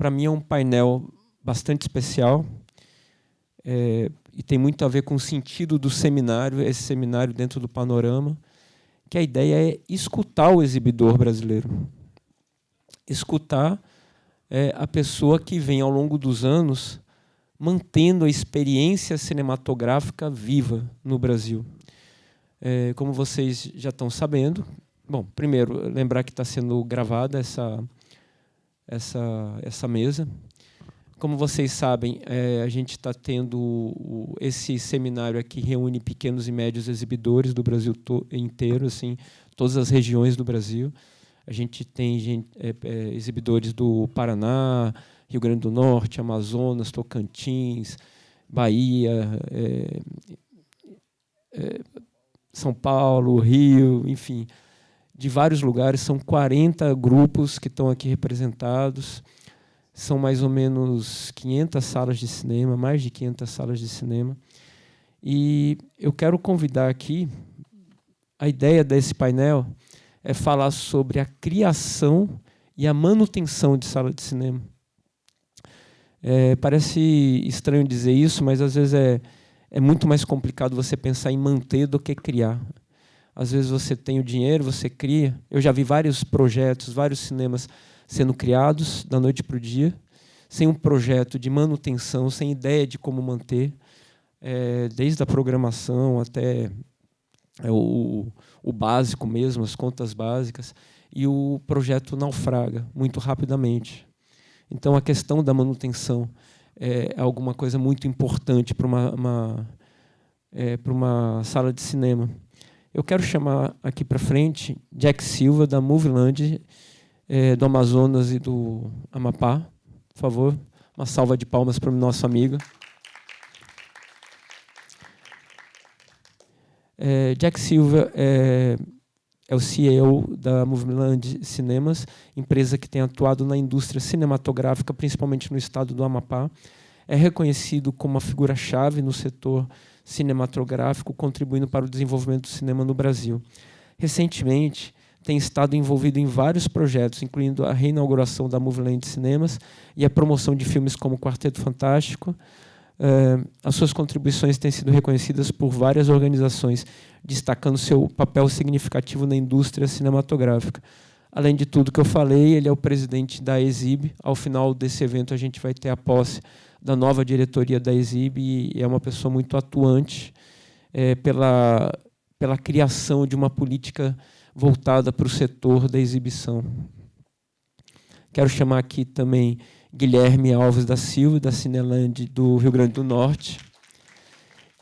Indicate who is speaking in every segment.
Speaker 1: para mim, é um painel bastante especial e tem muito a ver com o sentido do seminário, esse seminário dentro do Panorama, que a ideia é escutar o exibidor brasileiro. Escutar a pessoa que vem, ao longo dos anos, mantendo a experiência cinematográfica viva no Brasil. Como vocês já estão sabendo, bom, primeiro, lembrar que está sendo gravada essa mesa. Como vocês sabem, a gente está tendo esse seminário aqui, reúne pequenos e médios exibidores do Brasil inteiro, assim, todas as regiões do Brasil. A gente tem exibidores do Paraná, Rio Grande do Norte, Amazonas, Tocantins, Bahia, São Paulo, Rio, enfim, de vários lugares. São 40 grupos que estão aqui representados. São mais ou menos 500 salas de cinema, mais de 500 salas de cinema. E eu quero convidar aqui, a ideia desse painel é falar sobre a criação e a manutenção de sala de cinema. Parece estranho dizer isso, mas às vezes é muito mais complicado você pensar em manter do que criar. Às vezes você tem o dinheiro, você cria. Eu já vi vários projetos, vários cinemas sendo criados da noite para o dia, sem um projeto de manutenção, sem ideia de como manter, desde a programação até o básico mesmo, as contas básicas, e o projeto naufraga muito rapidamente. Então, a questão da manutenção é alguma coisa muito importante para uma sala de cinema. Eu quero chamar aqui para frente Jack Silva, da Movieland, do Amazonas e do Amapá. Por favor, uma salva de palmas para o nosso amigo. Jack Silva é o CEO da Movieland Cinemas, empresa que tem atuado na indústria cinematográfica, principalmente no estado do Amapá. É reconhecido como uma figura-chave no setor cinematográfico, contribuindo para o desenvolvimento do cinema no Brasil. Recentemente, tem estado envolvido em vários projetos, incluindo a reinauguração da Movieland Cinemas e a promoção de filmes como Quarteto Fantástico. As suas contribuições têm sido reconhecidas por várias organizações, destacando seu papel significativo na indústria cinematográfica. Além de tudo que eu falei, ele é o presidente da EXIB. Ao final desse evento, a gente vai ter a posse da nova diretoria da EXIB e é uma pessoa muito atuante pela criação de uma política voltada para o setor da exibição. Quero chamar aqui também Guilherme Alves da Silva, da Cineland do Rio Grande do Norte.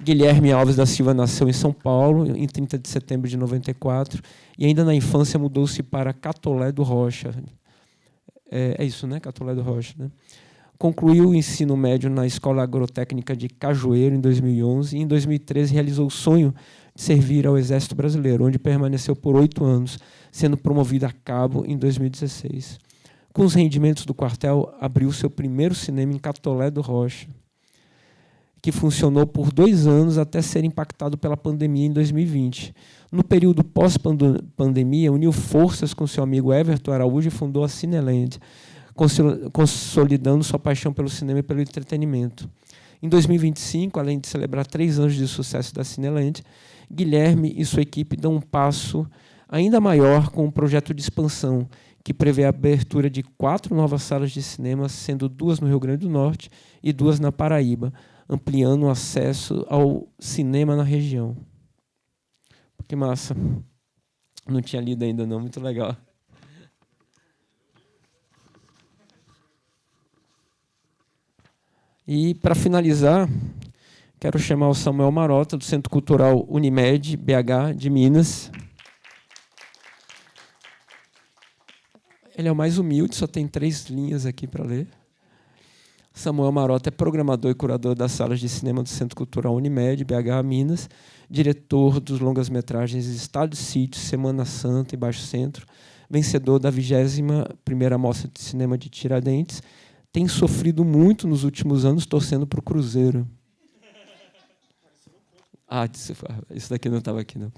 Speaker 1: Guilherme Alves da Silva nasceu em São Paulo, em 30 de setembro de 94, e ainda na infância mudou-se para Catolé do Rocha. É isso, né? Catolé do Rocha, né? Concluiu o ensino médio na Escola Agrotécnica de Cajueiro, em 2011, e em 2013 realizou o sonho de servir ao Exército Brasileiro, onde permaneceu por 8 anos, sendo promovido a cabo em 2016. Com os rendimentos do quartel, abriu seu primeiro cinema em Catolé do Rocha, que funcionou por 2 anos até ser impactado pela pandemia em 2020. No período pós-pandemia, uniu forças com seu amigo Everton Araújo e fundou a Cineland, consolidando sua paixão pelo cinema e pelo entretenimento. Em 2025, além de celebrar 3 anos de sucesso da Cineland, Guilherme e sua equipe dão um passo ainda maior com um projeto de expansão, que prevê a abertura de 4 novas salas de cinema, sendo 2 no Rio Grande do Norte e 2 na Paraíba, ampliando o acesso ao cinema na região. Que massa. Não tinha lido ainda, não. Muito legal. E, para finalizar, quero chamar o Samuel Marota, do Centro Cultural Unimed, BH, de Minas. Ele é o mais humilde, só tem 3 linhas aqui para ler. Samuel Marota é programador e curador das salas de cinema do Centro Cultural Unimed, BH, Minas, diretor dos longas-metragens Estado e Sítio, Semana Santa e Baixo Centro, vencedor da 21ª Mostra de Cinema de Tiradentes, tem sofrido muito nos últimos anos torcendo para o Cruzeiro. Isso daqui não estava aqui, não.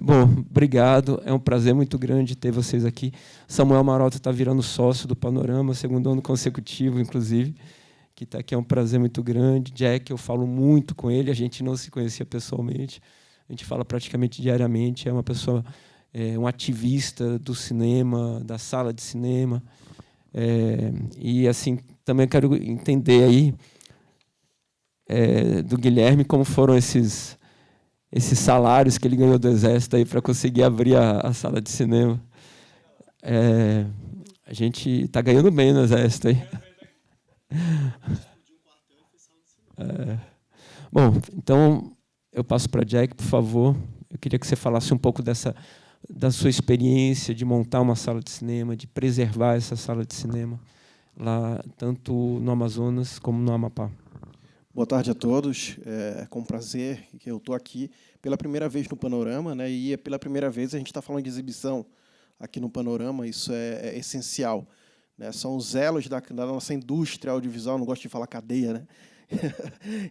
Speaker 1: Bom, obrigado. É um prazer muito grande ter vocês aqui. Samuel Marota está virando sócio do Panorama, segundo ano consecutivo, inclusive, que está aqui. É um prazer muito grande. Jack, eu falo muito com ele, a gente não se conhecia pessoalmente, a gente fala praticamente diariamente. É uma pessoa, um ativista do cinema, da sala de cinema. E assim, também quero entender aí do Guilherme como foram esses salários que ele ganhou do Exército aí para conseguir abrir a sala de cinema. A gente está ganhando bem no Exército aí. Bom, então eu passo para Jack, por favor. Eu queria que você falasse um pouco da sua experiência de montar uma sala de cinema, de preservar essa sala de cinema lá tanto no Amazonas como no Amapá.
Speaker 2: Boa tarde a todos. É com prazer que eu estou aqui pela primeira vez no Panorama, né? E pela primeira vez a gente está falando de exibição aqui no Panorama. Isso é essencial, né? São os elos da nossa indústria audiovisual. Não gosto de falar cadeia, né?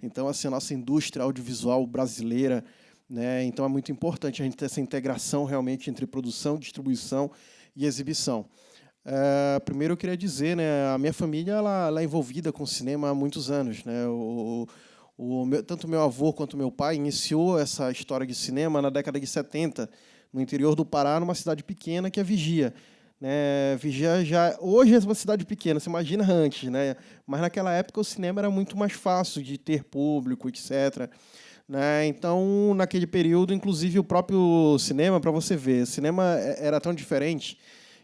Speaker 2: Então, assim, a nossa indústria audiovisual brasileira, né? Então é muito importante a gente ter essa integração realmente entre produção, distribuição e exibição. Primeiro eu queria dizer, né, a minha família ela é envolvida com cinema há muitos anos, né? Tanto meu avô quanto meu pai iniciou essa história de cinema na década de 70, no interior do Pará, numa cidade pequena que é Vigia. Né? Vigia hoje é uma cidade pequena, você imagina antes, né? Mas naquela época o cinema era muito mais fácil de ter público, etc. Né? Então, naquele período, inclusive o próprio cinema, para você ver, o cinema era tão diferente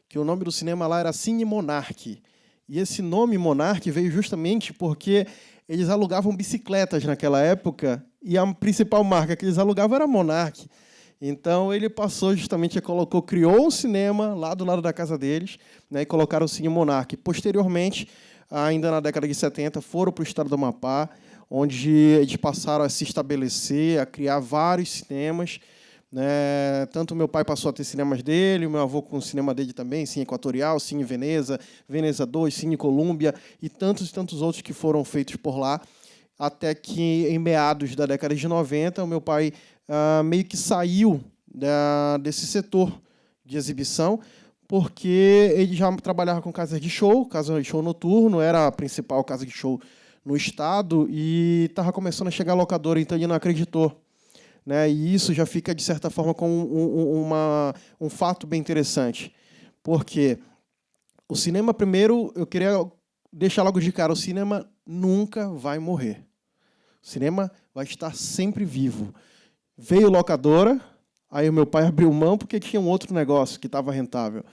Speaker 2: que o nome do cinema lá era Cine Monarch. E esse nome Monarch veio justamente porque eles alugavam bicicletas naquela época e a principal marca que eles alugavam era Monarch. Então, ele passou justamente, criou um cinema lá do lado da casa deles, né, e colocaram o Cine Monarch. Posteriormente, ainda na década de 70, foram para o estado do Amapá, onde eles passaram a se estabelecer, a criar vários cinemas, né? Tanto meu pai passou a ter cinemas dele, o meu avô com o cinema dele também, Cine Equatorial, Cine Veneza, Veneza 2, Cine Colômbia e tantos outros que foram feitos por lá, até que em meados da década de 90, o meu pai meio que saiu desse setor de exibição, porque ele já trabalhava com casa de show noturno, era a principal casa de show no estado, e estava começando a chegar a locadora, então ele não acreditou. Né? E isso já fica, de certa forma, com um fato bem interessante. Porque o cinema, primeiro, eu queria deixar logo de cara, o cinema nunca vai morrer. O cinema vai estar sempre vivo. Veio locadora, aí o meu pai abriu mão porque tinha um outro negócio que estava rentável.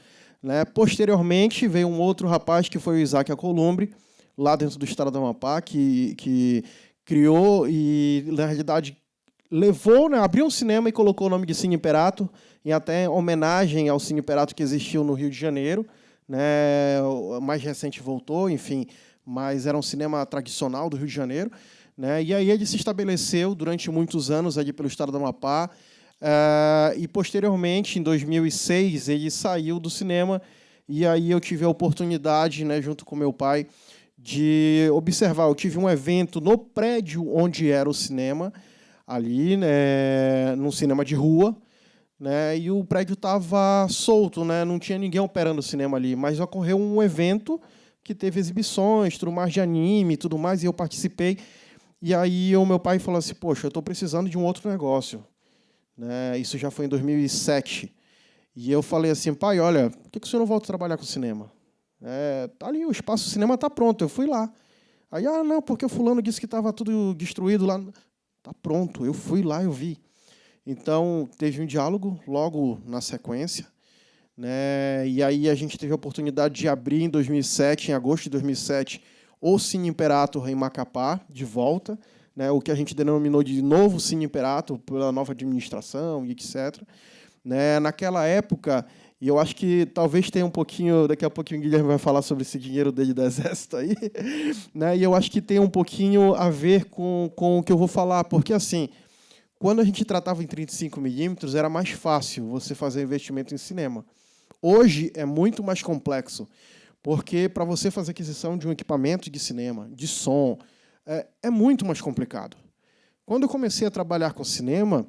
Speaker 2: Né? Posteriormente, veio um outro rapaz, que foi o Isaac Alcolumbre, lá dentro do estado do Amapá, que criou e, na realidade, levou, né, abriu um cinema e colocou o nome de Cine Imperato, em até homenagem ao Cine Imperato que existiu no Rio de Janeiro. Né? O mais recente voltou, enfim, mas era um cinema tradicional do Rio de Janeiro. Né? E aí ele se estabeleceu durante muitos anos ali pelo estado do Amapá, e posteriormente, em 2006, ele saiu do cinema, e aí eu tive a oportunidade, né, junto com meu pai, de observar. Eu tive um evento no prédio onde era o cinema, ali, né, num cinema de rua, né, e o prédio estava solto, né, não tinha ninguém operando o cinema ali, mas ocorreu um evento que teve exibições, tudo mais de anime e tudo mais, e eu participei. E aí o meu pai falou assim, poxa, eu estou precisando de um outro negócio. Né, isso já foi em 2007. E eu falei assim, pai, olha, por que o senhor não volta a trabalhar com cinema? Tá ali, o espaço cinema está pronto, eu fui lá. Aí, não, porque o fulano disse que estava tudo destruído lá. Tá pronto, eu fui lá, eu vi. Então, teve um diálogo logo na sequência, né? E aí a gente teve a oportunidade de abrir em 2007, em agosto de 2007, o Cine Imperator em Macapá, de volta, né? O que a gente denominou de novo Cine Imperator, pela nova administração e etc. Né? Naquela época, e eu acho que talvez tenha um pouquinho, daqui a pouquinho o Guilherme vai falar sobre esse dinheiro dele do Exército aí, né? E eu acho que tem um pouquinho a ver com o que eu vou falar, porque assim, quando a gente tratava em 35mm, era mais fácil você fazer investimento em cinema. Hoje é muito mais complexo, porque para você fazer aquisição de um equipamento de cinema, de som, é muito mais complicado. Quando eu comecei a trabalhar com cinema,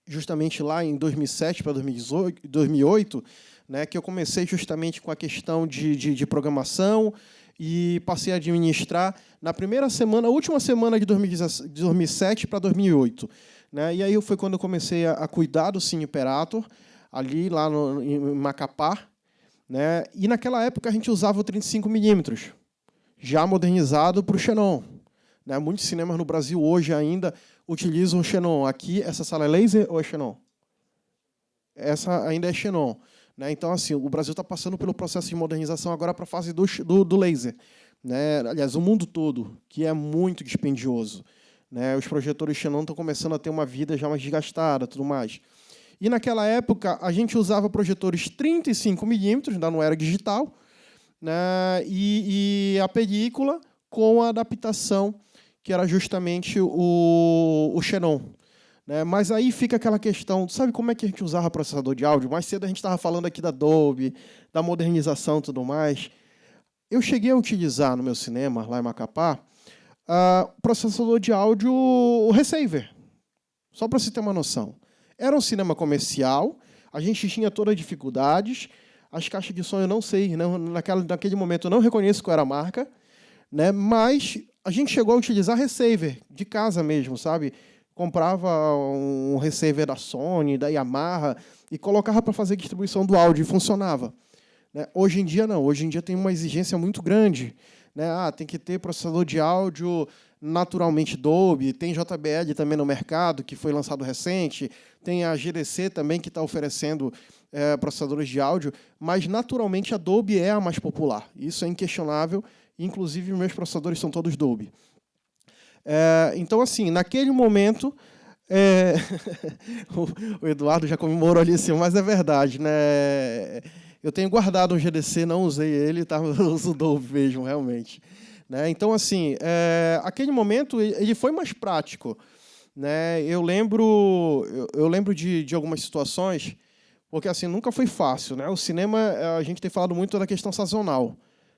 Speaker 2: justamente lá em 2007 para 2008, né, que eu comecei justamente com a questão de programação e passei a administrar na última semana de 2007 para 2008. Né, e aí foi quando eu comecei a cuidar do Cine Imperator, ali lá em Macapá. Né, e naquela época a gente usava o 35mm, já modernizado para o Xenon. Né, muitos cinemas no Brasil hoje ainda utilizam o Xenon. Aqui, essa sala é laser ou é Xenon? Essa ainda é Xenon. Né? Então, assim, o Brasil está passando pelo processo de modernização agora para a fase do laser. Né? Aliás, o mundo todo, que é muito dispendioso. Né? Os projetores Xenon estão começando a ter uma vida já mais desgastada, tudo mais. E naquela época, a gente usava projetores 35mm, ainda não era digital, né? E a película com a adaptação, que era justamente o Xenon. Né? Mas aí fica aquela questão, sabe como é que a gente usava processador de áudio? Mais cedo a gente estava falando aqui da Dolby, da modernização e tudo mais. Eu cheguei a utilizar no meu cinema, lá em Macapá, processador de áudio, o Receiver. Só para você ter uma noção. Era um cinema comercial, a gente tinha todas as dificuldades, as caixas de som eu não sei, naquele momento eu não reconheço qual era a marca, né? Mas a gente chegou a utilizar Receiver, de casa mesmo, sabe? Comprava um receiver da Sony, da Yamaha, e colocava para fazer distribuição do áudio, e funcionava. Né? Hoje em dia, não. Hoje em dia tem uma exigência muito grande. Né? Tem que ter processador de áudio naturalmente Dolby, tem JBL também no mercado, que foi lançado recente, tem a GDC também, que está oferecendo processadores de áudio, mas, naturalmente, a Dolby é a mais popular. Isso é inquestionável, inclusive, meus processadores são todos Dolby. Então, assim, naquele momento, o Eduardo já comemorou ali assim, mas é verdade, né? Eu tenho guardado um GDC, não usei ele, tá? Eu uso o Dolby mesmo, realmente. Né? Então, assim, aquele momento ele foi mais prático. Né? Eu lembro de algumas situações, porque assim, nunca foi fácil. Né? O cinema, a gente tem falado muito da questão sazonal.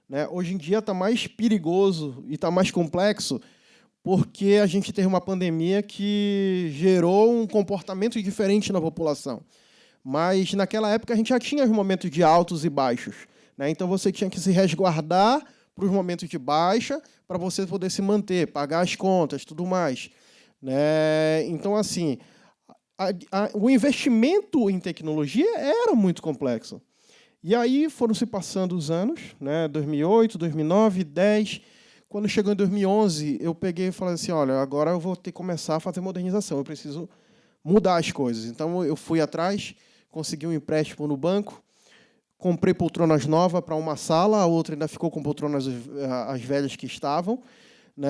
Speaker 2: Né? Hoje em dia está mais perigoso e está mais complexo, porque a gente teve uma pandemia que gerou um comportamento diferente na população. Mas, naquela época, a gente já tinha os momentos de altos e baixos. Né? Então, você tinha que se resguardar para os momentos de baixa, para você poder se manter, pagar as contas, tudo mais. Né? Então, assim, o investimento em tecnologia era muito complexo. E aí foram se passando os anos, né? 2008, 2009, 2010... Quando chegou em 2011, eu peguei e falei assim, olha, agora eu vou ter que começar a fazer modernização, eu preciso mudar as coisas. Então, eu fui atrás, consegui um empréstimo no banco, comprei poltronas novas para uma sala, a outra ainda ficou com poltronas as velhas que estavam. Né?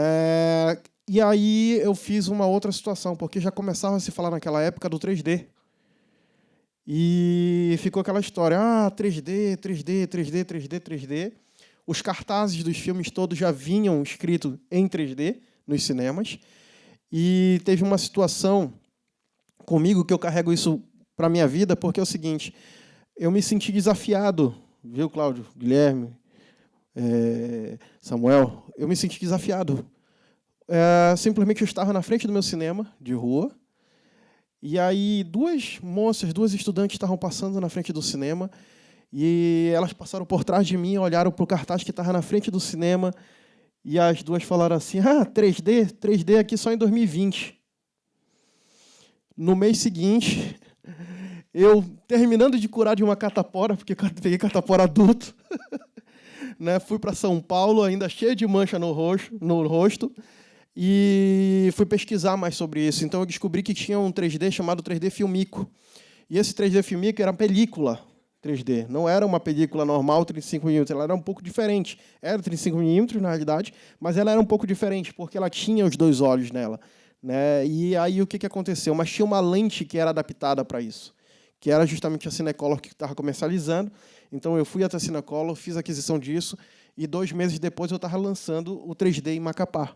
Speaker 2: E aí eu fiz uma outra situação, porque já começava a se falar naquela época do 3D. E ficou aquela história, 3D, 3D, 3D, 3D, 3D. Os cartazes dos filmes todos já vinham escritos em 3D nos cinemas. E teve uma situação comigo que eu carrego isso para a minha vida, porque é o seguinte, eu me senti desafiado, viu, Cláudio, Guilherme, Samuel? Eu me senti desafiado. Simplesmente eu estava na frente do meu cinema, de rua, e aí duas estudantes estavam passando na frente do cinema, e elas passaram por trás de mim, olharam para o cartaz que estava na frente do cinema, e as duas falaram assim, 3D aqui só em 2020. No mês seguinte, eu, terminando de curar de uma catapora, porque eu peguei catapora adulto, né, fui para São Paulo, ainda cheio de mancha no rosto, e fui pesquisar mais sobre isso. Então, eu descobri que tinha um 3D chamado 3D Filmico. E esse 3D Filmico era película 3D. Não era uma película normal, 35mm. Ela era um pouco diferente. Era 35mm, na realidade, mas ela era um pouco diferente, porque ela tinha os dois olhos nela. Né? E aí, o que aconteceu? Mas tinha uma lente que era adaptada para isso, que era justamente a Cinecolor que estava comercializando. Então, eu fui até a Cinecolor, fiz a aquisição disso, e 2 meses depois eu estava lançando o 3D em Macapá.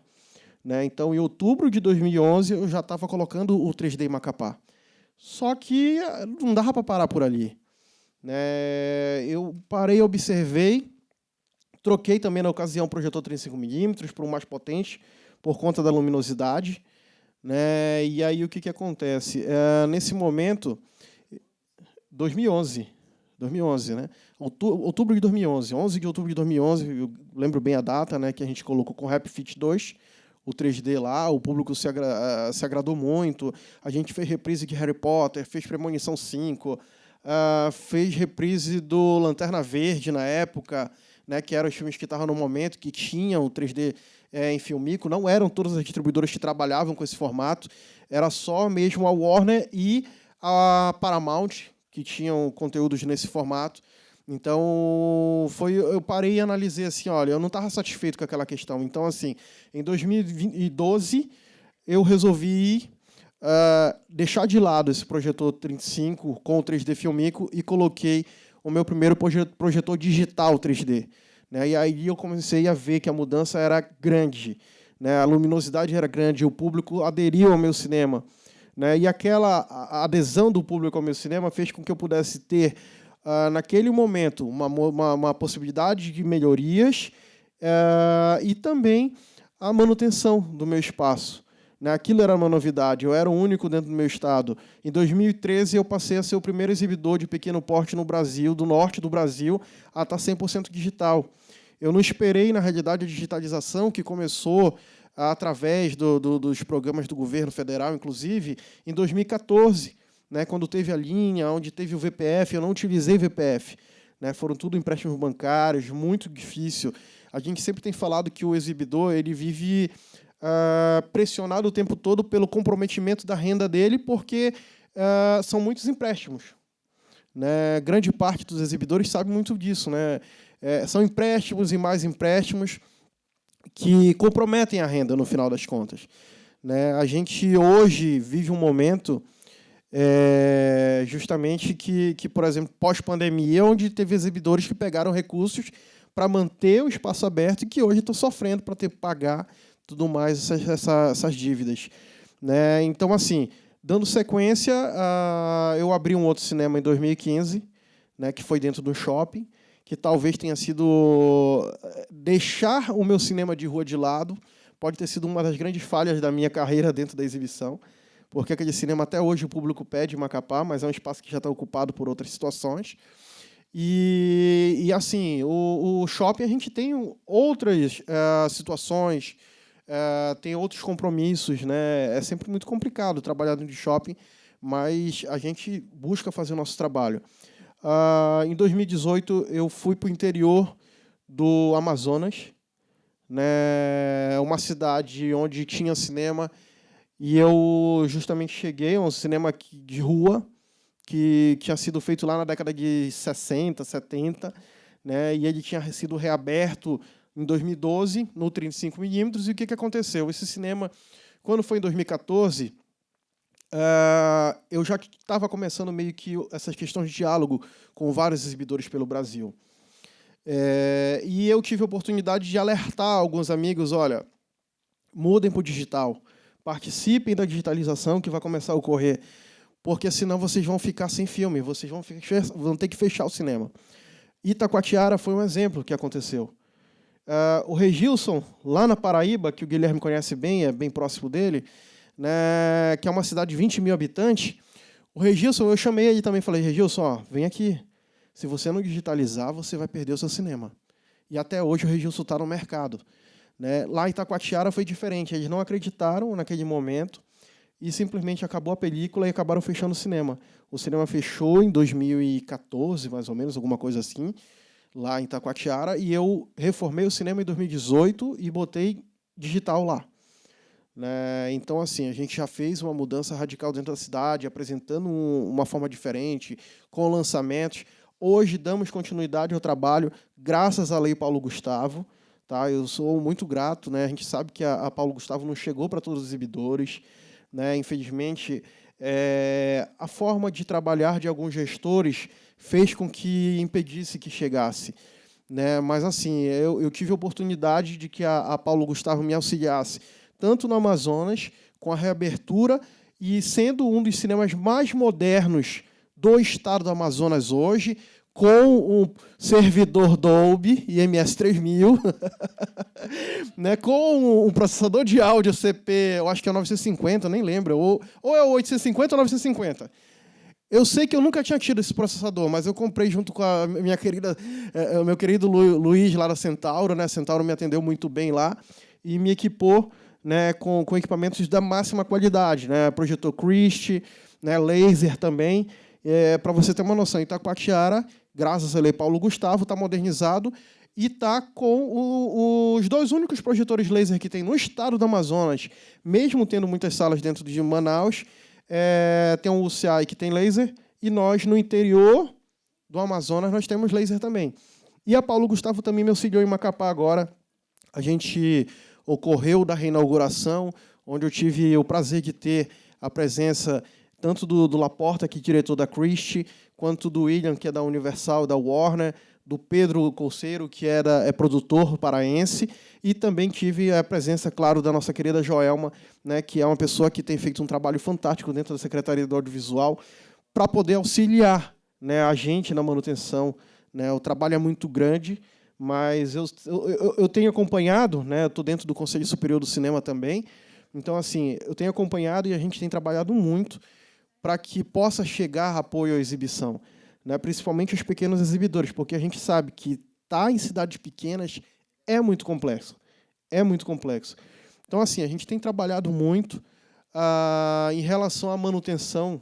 Speaker 2: Né? Então, em outubro de 2011, eu já estava colocando o 3D em Macapá. Só que não dava para parar por ali. Né? Eu parei, observei, troquei também, na ocasião, o projetor 35mm para um mais potente, por conta da luminosidade. né? E aí o que acontece? Nesse momento, 2011, né? Outubro de 2011, 11 de outubro de 2011, eu lembro bem a data, né, que a gente colocou com o Rap Fit 2, o 3D lá, o público se agradou muito, a gente fez reprise de Harry Potter, fez Premonição 5, fez reprise do Lanterna Verde na época, né, que eram os filmes que estavam no momento, que tinham o 3D em Filmico, não eram todas as distribuidoras que trabalhavam com esse formato, era só mesmo a Warner e a Paramount, que tinham conteúdos nesse formato. Então, eu parei e analisei assim, olha, eu não estava satisfeito com aquela questão. Então, assim, em 2012, eu resolvi deixar de lado esse projetor 35 com o 3D Filmico e coloquei o meu primeiro projetor digital 3D. Né? E aí eu comecei a ver que a mudança era grande, né? A luminosidade era grande, o público aderiu ao meu cinema. Né? E a adesão do público ao meu cinema fez com que eu pudesse ter, naquele momento, uma possibilidade de melhorias e também a manutenção do meu espaço. Né? Aquilo era uma novidade, eu era o único dentro do meu estado. Em 2013, eu passei a ser o primeiro exibidor de pequeno porte no Brasil, do norte do Brasil, a estar 100% digital. Eu não esperei, na realidade, a digitalização que começou através dos programas do governo federal, inclusive, em 2014, né, quando teve a linha, onde teve o VPF, eu não utilizei VPF. Né, foram tudo empréstimos bancários, muito difícil. A gente sempre tem falado que o exibidor ele vive pressionado o tempo todo pelo comprometimento da renda dele, porque são muitos empréstimos. Né, grande parte dos exibidores sabe muito disso. Né, são empréstimos e mais empréstimos que comprometem a renda, no final das contas. Né? A gente hoje vive um momento justamente que, por exemplo, pós-pandemia, onde teve exibidores que pegaram recursos para manter o espaço aberto e que hoje estão sofrendo para ter que pagar tudo mais essas dívidas. Né? Então, assim, dando sequência, eu abri um outro cinema em 2015, né, que foi dentro do shopping, que talvez tenha sido deixar o meu cinema de rua de lado, pode ter sido uma das grandes falhas da minha carreira dentro da exibição, porque aquele cinema até hoje o público pede em Macapá, mas é um espaço que já está ocupado por outras situações. E assim, o shopping a gente tem outras situações, tem outros compromissos, né? É sempre muito complicado trabalhar dentro de shopping, mas a gente busca fazer o nosso trabalho. Em 2018, eu fui para o interior do Amazonas, né, uma cidade onde tinha cinema, e eu justamente cheguei a um cinema de rua que tinha sido feito lá na década de 60, 70, né, e ele tinha sido reaberto em 2012, no 35mm, e o que aconteceu? Esse cinema, quando foi em 2014... eu já estava começando meio que essas questões de diálogo com vários exibidores pelo Brasil. E eu tive a oportunidade de alertar alguns amigos, olha, mudem para o digital, participem da digitalização que vai começar a ocorrer, porque senão vocês vão ficar sem filme, vocês vão ter que fechar o cinema. Itacoatiara foi um exemplo que aconteceu. O Regilson, lá na Paraíba, que o Guilherme conhece bem, é bem próximo dele, né, que é uma cidade de 20 mil habitantes, o Regilson, eu chamei ele também, falei, Regilson, ó, vem aqui, se você não digitalizar, você vai perder o seu cinema. E até hoje o Regilson está no mercado. Né? Lá em Itacoatiara foi diferente, eles não acreditaram naquele momento e simplesmente acabou a película e acabaram fechando o cinema. O cinema fechou em 2014, mais ou menos, alguma coisa assim, lá em Itacoatiara, e eu reformei o cinema em 2018 e botei digital lá. Então, assim, a gente já fez uma mudança radical dentro da cidade, apresentando uma forma diferente, com lançamentos. Hoje, damos continuidade ao trabalho, graças à Lei Paulo Gustavo. Tá? Eu sou muito grato. Né? A gente sabe que a Paulo Gustavo não chegou para todos os exibidores. Né? Infelizmente, a forma de trabalhar de alguns gestores fez com que impedisse que chegasse. Né? Mas, assim, eu tive a oportunidade de que a Paulo Gustavo me auxiliasse, tanto no Amazonas, com a reabertura, e sendo um dos cinemas mais modernos do estado do Amazonas hoje, com um servidor Dolby IMS 3000, né, com um processador de áudio CP, eu acho que é o 950, nem lembro, ou é o 850 ou 950. Eu sei que eu nunca tinha tido esse processador, mas eu comprei junto com a minha querida, o meu querido Luiz, lá da Centauro, né? A Centauro me atendeu muito bem lá e me equipou, né, com equipamentos da máxima qualidade, né? Projetor Christie, né, laser também. Para você ter uma noção, Itacoatiara, graças a Lei Paulo Gustavo, está modernizado e está com os 2 únicos projetores laser que tem no estado do Amazonas, mesmo tendo muitas salas dentro de Manaus. Tem um UCI que tem laser, e nós, no interior do Amazonas, nós temos laser também. E a Paulo Gustavo também me auxiliou em Macapá agora. A gente ocorreu da reinauguração, onde eu tive o prazer de ter a presença tanto do Laporta, que é diretor da Christie, quanto do William, que é da Universal, da Warner, do Pedro Colceiro, que é produtor paraense, e também tive a presença, claro, da nossa querida Joelma, né, que é uma pessoa que tem feito um trabalho fantástico dentro da Secretaria do Audiovisual, para poder auxiliar, né, a gente na manutenção. Né? O trabalho é muito grande, mas eu tenho acompanhado, né, eu estou dentro do Conselho Superior do Cinema também, então, assim, eu tenho acompanhado e a gente tem trabalhado muito para que possa chegar apoio à exibição, né, principalmente os pequenos exibidores, porque a gente sabe que estar em cidades pequenas é muito complexo. É muito complexo. Então, assim, a gente tem trabalhado muito em relação à manutenção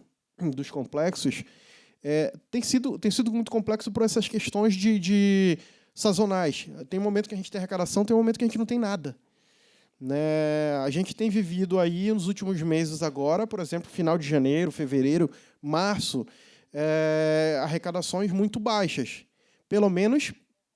Speaker 2: dos complexos. Tem sido muito complexo por essas questões de sazonais. Tem um momento que a gente tem arrecadação, tem um momento que a gente não tem nada. Né? A gente tem vivido aí nos últimos meses agora, por exemplo, final de janeiro, fevereiro, março, arrecadações muito baixas. Pelo menos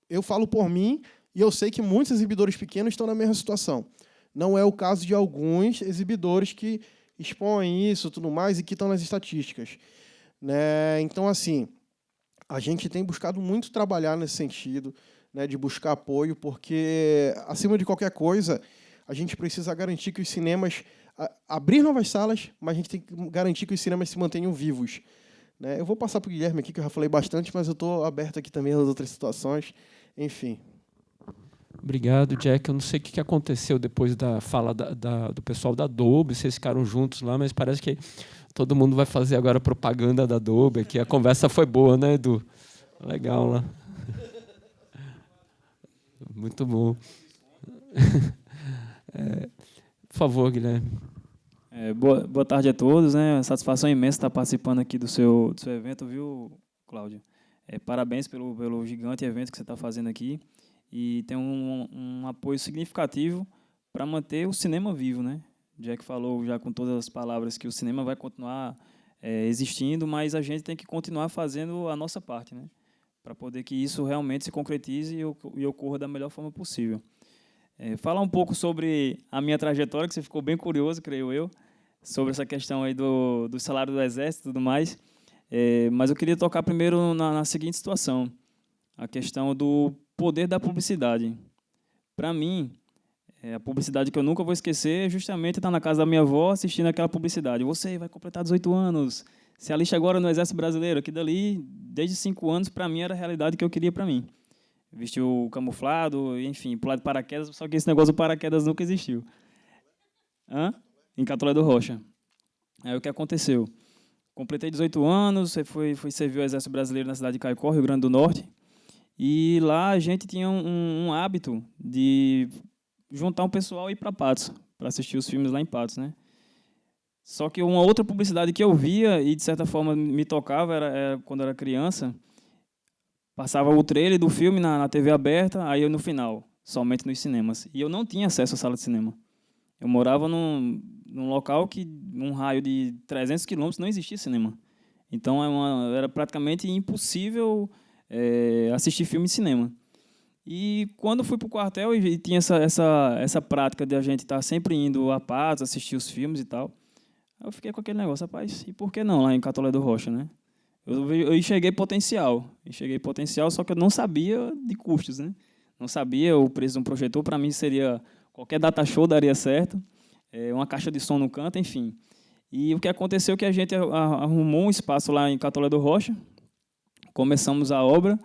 Speaker 2: eu falo por mim, e eu sei que muitos exibidores pequenos estão na mesma situação. Não é o caso de alguns exibidores que expõem isso, tudo mais, e que estão nas estatísticas. Né? Então, assim, a gente tem buscado muito trabalhar nesse sentido, né, de buscar apoio, porque, acima de qualquer coisa, a gente precisa garantir que os cinemas... abrir novas salas, mas a gente tem que garantir que os cinemas se mantenham vivos. Né? Eu vou passar para o Guilherme aqui, que eu já falei bastante, mas eu estou aberto aqui também às outras situações. Enfim.
Speaker 1: Obrigado, Jack. Eu não sei o que aconteceu depois da fala do pessoal da Adobe, vocês ficaram juntos lá, mas parece que todo mundo vai fazer agora propaganda da Adobe aqui. A conversa foi boa, né, Edu? Legal lá. Muito bom. Por favor, Guilherme.
Speaker 3: Boa tarde a todos, né? Satisfação imensa estar participando aqui do seu evento, viu, Cláudio? Parabéns pelo gigante evento que você está fazendo aqui, e tem um apoio significativo para manter o cinema vivo, né? Jack falou já com todas as palavras que o cinema vai continuar existindo, mas a gente tem que continuar fazendo a nossa parte, né? Para poder que isso realmente se concretize e ocorra da melhor forma possível. Falar um pouco sobre a minha trajetória, que você ficou bem curioso, creio eu, sobre essa questão aí do salário do Exército e tudo mais. Mas eu queria tocar primeiro na seguinte situação, a questão do poder da publicidade. Para mim, a publicidade que eu nunca vou esquecer é justamente estar na casa da minha avó assistindo aquela publicidade. Você vai completar 18 anos, se aliste agora no Exército Brasileiro. Aquilo dali, desde 5 anos, para mim, era a realidade que eu queria para mim. Vestiu camuflado, enfim, pular de paraquedas, só que esse negócio do paraquedas nunca existiu. Em Catolé do Rocha. Aí o que aconteceu? Completei 18 anos, fui servir o Exército Brasileiro na cidade de Caicó, Rio Grande do Norte, e lá a gente tinha um hábito de juntar um pessoal e ir para Patos, para assistir os filmes lá em Patos, né? Só que uma outra publicidade que eu via e, de certa forma, me tocava, era quando eu era criança, passava o trailer do filme na TV aberta, aí eu no final, somente nos cinemas. E eu não tinha acesso à sala de cinema. Eu morava num local que, num raio de 300 quilômetros, não existia cinema. Então, era praticamente impossível assistir filme em cinema. E quando fui para o quartel e tinha essa prática de a gente estar sempre indo a Patos, assistir os filmes e tal, eu fiquei com aquele negócio, rapaz, e por que não lá em Catolé do Rocha, né? Eu enxerguei potencial, só que eu não sabia de custos, né? Não sabia o preço de um projetor, para mim seria qualquer data show daria certo, uma caixa de som no canto, enfim. E o que aconteceu é que a gente arrumou um espaço lá em Catolé do Rocha, Começamos a obra,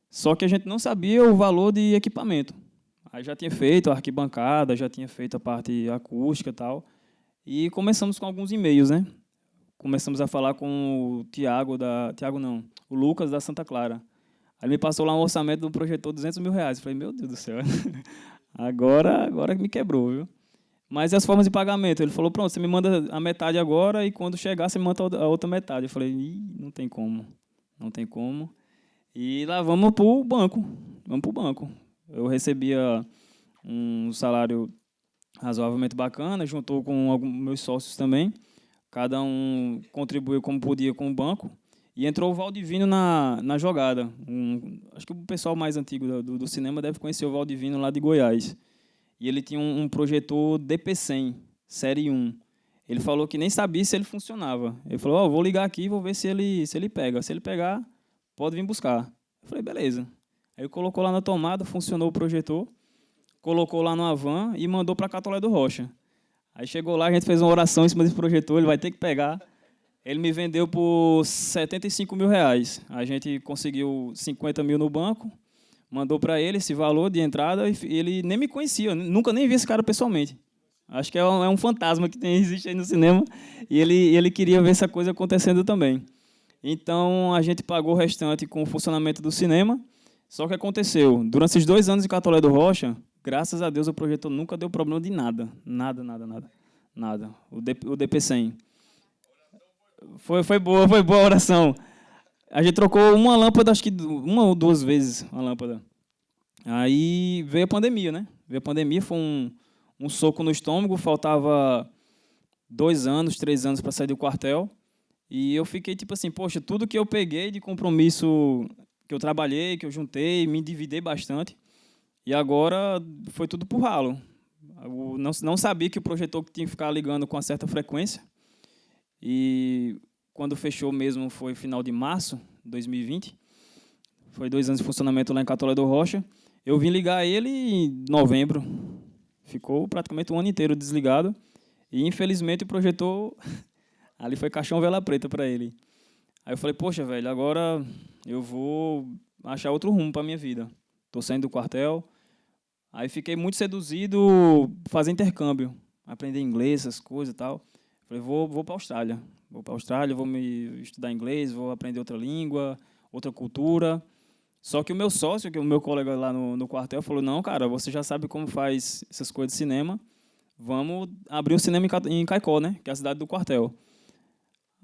Speaker 3: só que a gente não sabia o valor de equipamento. Aí já tinha feito a arquibancada, já tinha feito a parte acústica e tal. E começamos com alguns e-mails, né? Começamos a falar com o o Lucas da Santa Clara. Aí me passou lá um orçamento do projetor R$200 mil. Eu falei, meu Deus do céu, agora me quebrou, viu? Mas e as formas de pagamento? Ele falou, pronto, você me manda a metade agora e quando chegar você me manda a outra metade. Eu falei, não tem como, não tem como. E lá vamos para o banco. Eu recebia um salário razoavelmente bacana, juntou com alguns meus sócios também. Cada um contribuiu como podia com o banco. E entrou o Valdivino na jogada. Acho que o pessoal mais antigo do cinema deve conhecer o Valdivino lá de Goiás. E ele tinha um projetor DP100, série 1. Ele falou que nem sabia se ele funcionava. Ele falou, vou ligar aqui e vou ver se ele pega. Se ele pegar, pode vir buscar. Eu falei, beleza. Aí ele colocou lá na tomada, funcionou o projetor, colocou lá numa van e mandou para Catolé do Rocha. Aí chegou lá, a gente fez uma oração em cima desse projetor, ele vai ter que pegar. Ele me vendeu por R$75 mil. A gente conseguiu 50 mil no banco, mandou para ele esse valor de entrada e ele nem me conhecia, nunca nem vi esse cara pessoalmente. Acho que é um fantasma que existe aí no cinema e ele queria ver essa coisa acontecendo também. Então, a gente pagou o restante com o funcionamento do cinema. Só que aconteceu, durante esses 2 anos em Catolé do Rocha, graças a Deus o projetor nunca deu problema de nada. Nada. O DP100. Foi boa a oração. A gente trocou uma lâmpada, acho que 1 ou 2 vezes a lâmpada. Aí veio a pandemia, né? Foi um soco no estômago, faltava 2 anos, 3 anos para sair do quartel. E eu fiquei tipo assim, poxa, tudo que eu peguei de compromisso, que eu trabalhei, que eu juntei, me endividei bastante, e agora foi tudo pro ralo. Eu não sabia que o projetor tinha que ficar ligando com uma certa frequência, e quando fechou mesmo foi final de março de 2020, foi 2 anos de funcionamento lá em Catolé do Rocha, eu vim ligar ele em novembro, ficou praticamente um ano inteiro desligado, e infelizmente o projetor... Ali foi caixão vela preta para ele. Aí eu falei, poxa, velho, agora eu vou achar outro rumo para a minha vida. Estou saindo do quartel. Aí fiquei muito seduzido fazer intercâmbio, aprender inglês, essas coisas e tal. Falei, vou para a Austrália. Vou me estudar inglês, vou aprender outra língua, outra cultura. Só que o meu sócio, que é o meu colega lá no quartel, falou, não, cara, você já sabe como faz essas coisas de cinema. Vamos abrir um cinema em Caicó, né, que é a cidade do quartel.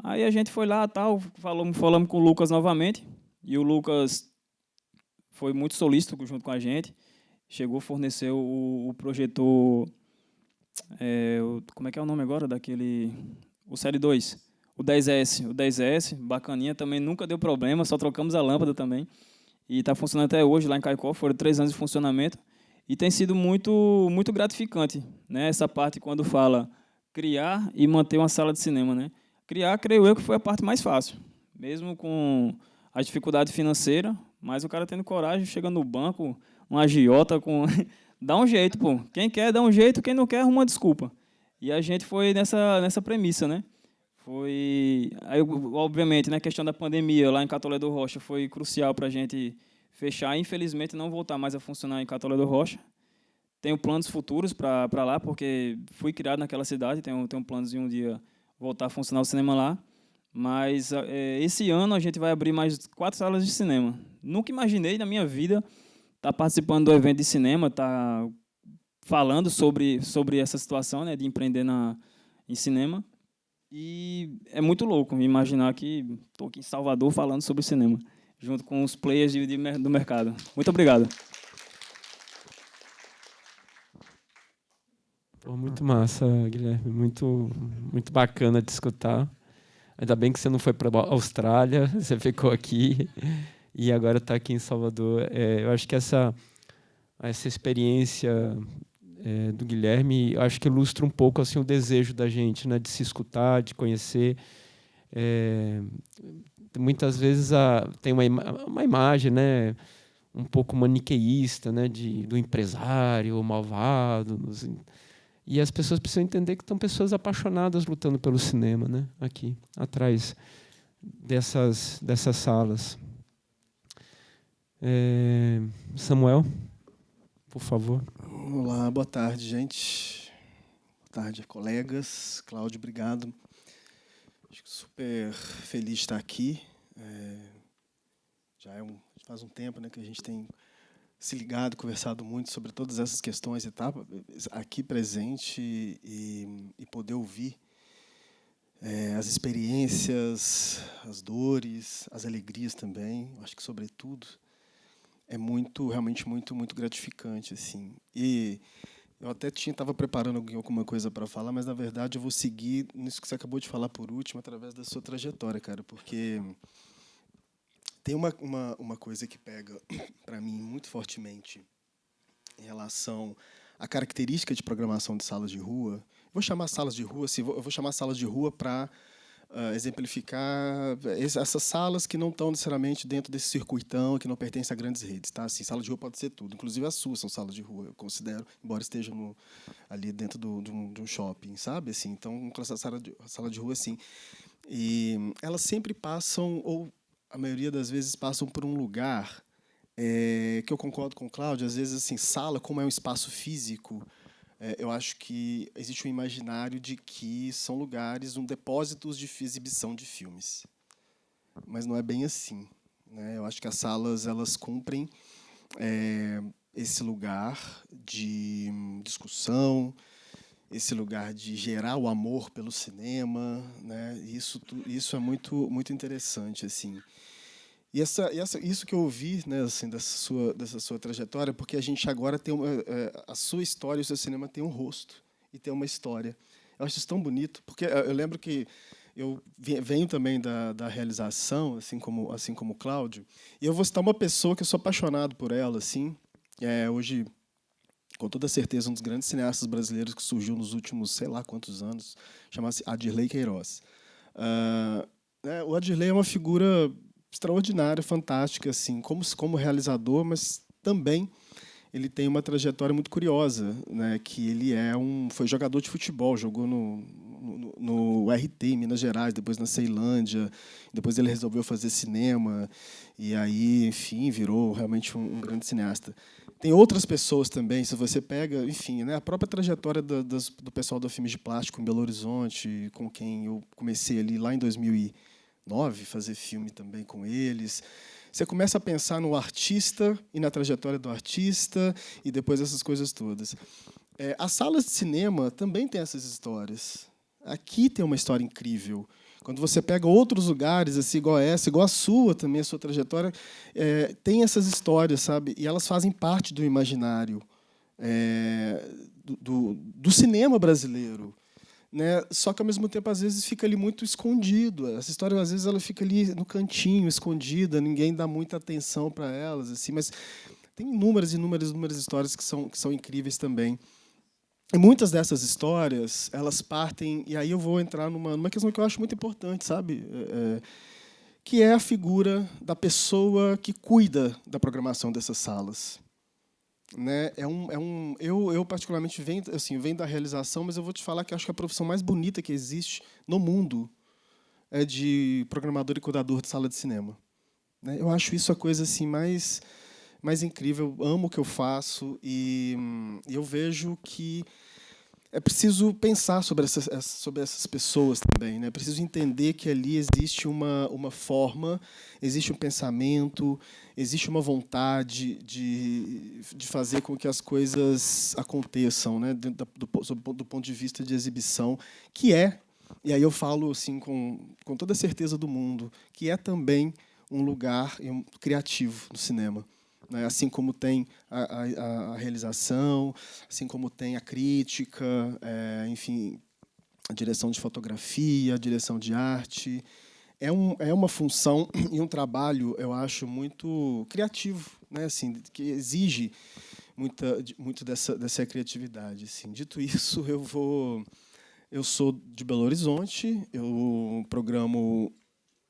Speaker 3: Aí a gente foi lá, tal, falamos com o Lucas novamente, e o Lucas foi muito solícito junto com a gente, chegou a fornecer o projetor, como é que é o nome agora daquele, o Série 2, o 10S, bacaninha também, nunca deu problema, só trocamos a lâmpada também, e está funcionando até hoje lá em Caicó, foram 3 anos de funcionamento, e tem sido muito, muito gratificante, né, essa parte quando fala criar e manter uma sala de cinema, né? Criar, creio eu, que foi a parte mais fácil, mesmo com a dificuldade financeira, mas o cara tendo coragem, chega no banco, um agiota, dá um jeito, pô. Quem quer, dá um jeito, quem não quer, arruma uma desculpa. E a gente foi nessa premissa, né? Aí, obviamente, né, a questão da pandemia lá em Catolé do Rocha foi crucial para a gente fechar, infelizmente não voltar mais a funcionar em Catolé do Rocha. Tenho planos futuros para lá, porque fui criado naquela cidade, tenho planos de um dia voltar a funcionar o cinema lá, mas esse ano a gente vai abrir mais 4 salas de cinema. Nunca imaginei na minha vida estar participando do evento de cinema, estar falando sobre essa situação, né, de empreender em cinema, e é muito louco imaginar que estou aqui em Salvador falando sobre cinema, junto com os players do mercado. Muito obrigado.
Speaker 1: Muito massa, Guilherme. Muito bacana de escutar. Ainda bem que você não foi para a Austrália, você ficou aqui e agora está aqui em Salvador. Eu acho que essa experiência do Guilherme, eu acho que ilustra um pouco assim, o desejo da gente, né, de se escutar, de conhecer. Muitas vezes tem uma imagem, né, um pouco maniqueísta, né, do empresário malvado, e as pessoas precisam entender que estão pessoas apaixonadas lutando pelo cinema, né? Aqui, atrás dessas salas. Samuel, por favor.
Speaker 2: Olá, boa tarde, gente. Boa tarde, colegas. Cláudio, obrigado. Super feliz de estar aqui. Faz um tempo, né, que a gente tem se ligado, conversado muito sobre todas essas questões e tal, aqui presente e poder ouvir as experiências, as dores, as alegrias também. Acho que, sobretudo, é realmente muito gratificante, assim. E eu até estava preparando alguma coisa para falar, mas na verdade eu vou seguir nisso que você acabou de falar por último, através da sua trajetória, cara, porque tem uma coisa que pega para mim muito fortemente em relação à característica de programação de salas de rua. Vou chamar salas de rua, assim, eu vou chamar salas de rua para exemplificar essas salas que não estão necessariamente dentro desse circuitão, que não pertencem a grandes redes, tá? Assim, sala de rua pode ser tudo, inclusive as suas são salas de rua, eu considero, embora esteja ali dentro de um shopping, sabe? Assim, então, essa sala de rua, assim. E elas sempre passam, ou a maioria das vezes passam por um lugar que eu concordo com o Cláudio, às vezes, assim, sala, como é um espaço físico, eu acho que existe um imaginário de que são lugares, depósitos de exibição de filmes. Mas não é bem assim, né? Eu acho que as salas elas cumprem esse lugar de discussão, esse lugar de gerar o amor pelo cinema, né? Isso é muito interessante, assim. E isso que eu ouvi, né, assim, dessa sua trajetória, porque a gente agora tem a sua história, o seu cinema tem um rosto e tem uma história. Eu acho isso tão bonito, porque eu lembro que eu venho também da realização, assim como o Cláudio, e eu vou citar uma pessoa que eu sou apaixonado por ela, assim, hoje, com toda certeza, um dos grandes cineastas brasileiros que surgiu nos últimos, sei lá quantos anos, chama-se Adirley Queiroz. O Adirley é uma figura extraordinária, fantástica, assim, como realizador, mas também ele tem uma trajetória muito curiosa, né? Que ele foi jogador de futebol, jogou no RT em Minas Gerais, depois na Ceilândia, depois ele resolveu fazer cinema e aí, enfim, virou realmente um grande cineasta. Tem outras pessoas também, se você pega, enfim, né, a própria trajetória do pessoal do Filmes de Plástico em Belo Horizonte, com quem eu comecei ali lá em 2009, fazer filme também com eles. Você começa a pensar no artista e na trajetória do artista e depois essas coisas todas. As salas de cinema também têm essas histórias. Aqui tem uma história incrível. Quando você pega outros lugares, assim, igual a sua também, a sua trajetória, tem essas histórias, sabe? E elas fazem parte do imaginário do cinema brasileiro. Né? Só que, ao mesmo tempo, às vezes fica ali muito escondido. Essa história, às vezes, ela fica ali no cantinho, escondida, ninguém dá muita atenção para elas, assim, mas tem inúmeras histórias que são incríveis também. E muitas dessas histórias, elas partem, e aí eu vou entrar numa questão que eu acho muito importante, sabe? Que é a figura da pessoa que cuida da programação dessas salas. Né? Eu particularmente venho da realização, mas eu vou te falar que acho que a profissão mais bonita que existe no mundo é de programador e cuidador de sala de cinema. Né? Eu acho isso a coisa assim mais incrível. Eu amo o que eu faço e eu vejo que é preciso pensar sobre essas pessoas também, né? É preciso entender que ali existe uma forma, existe um pensamento, existe uma vontade de fazer com que as coisas aconteçam, né? Do ponto de vista de exibição, que e aí eu falo assim com toda a certeza do mundo, que é também um lugar criativo no cinema. Assim como tem a realização, assim como tem a crítica, enfim, a direção de fotografia, a direção de arte. É uma função e um trabalho, eu acho, muito criativo, né? Assim, que exige muito dessa criatividade. Assim. Dito isso, eu sou de Belo Horizonte, eu programo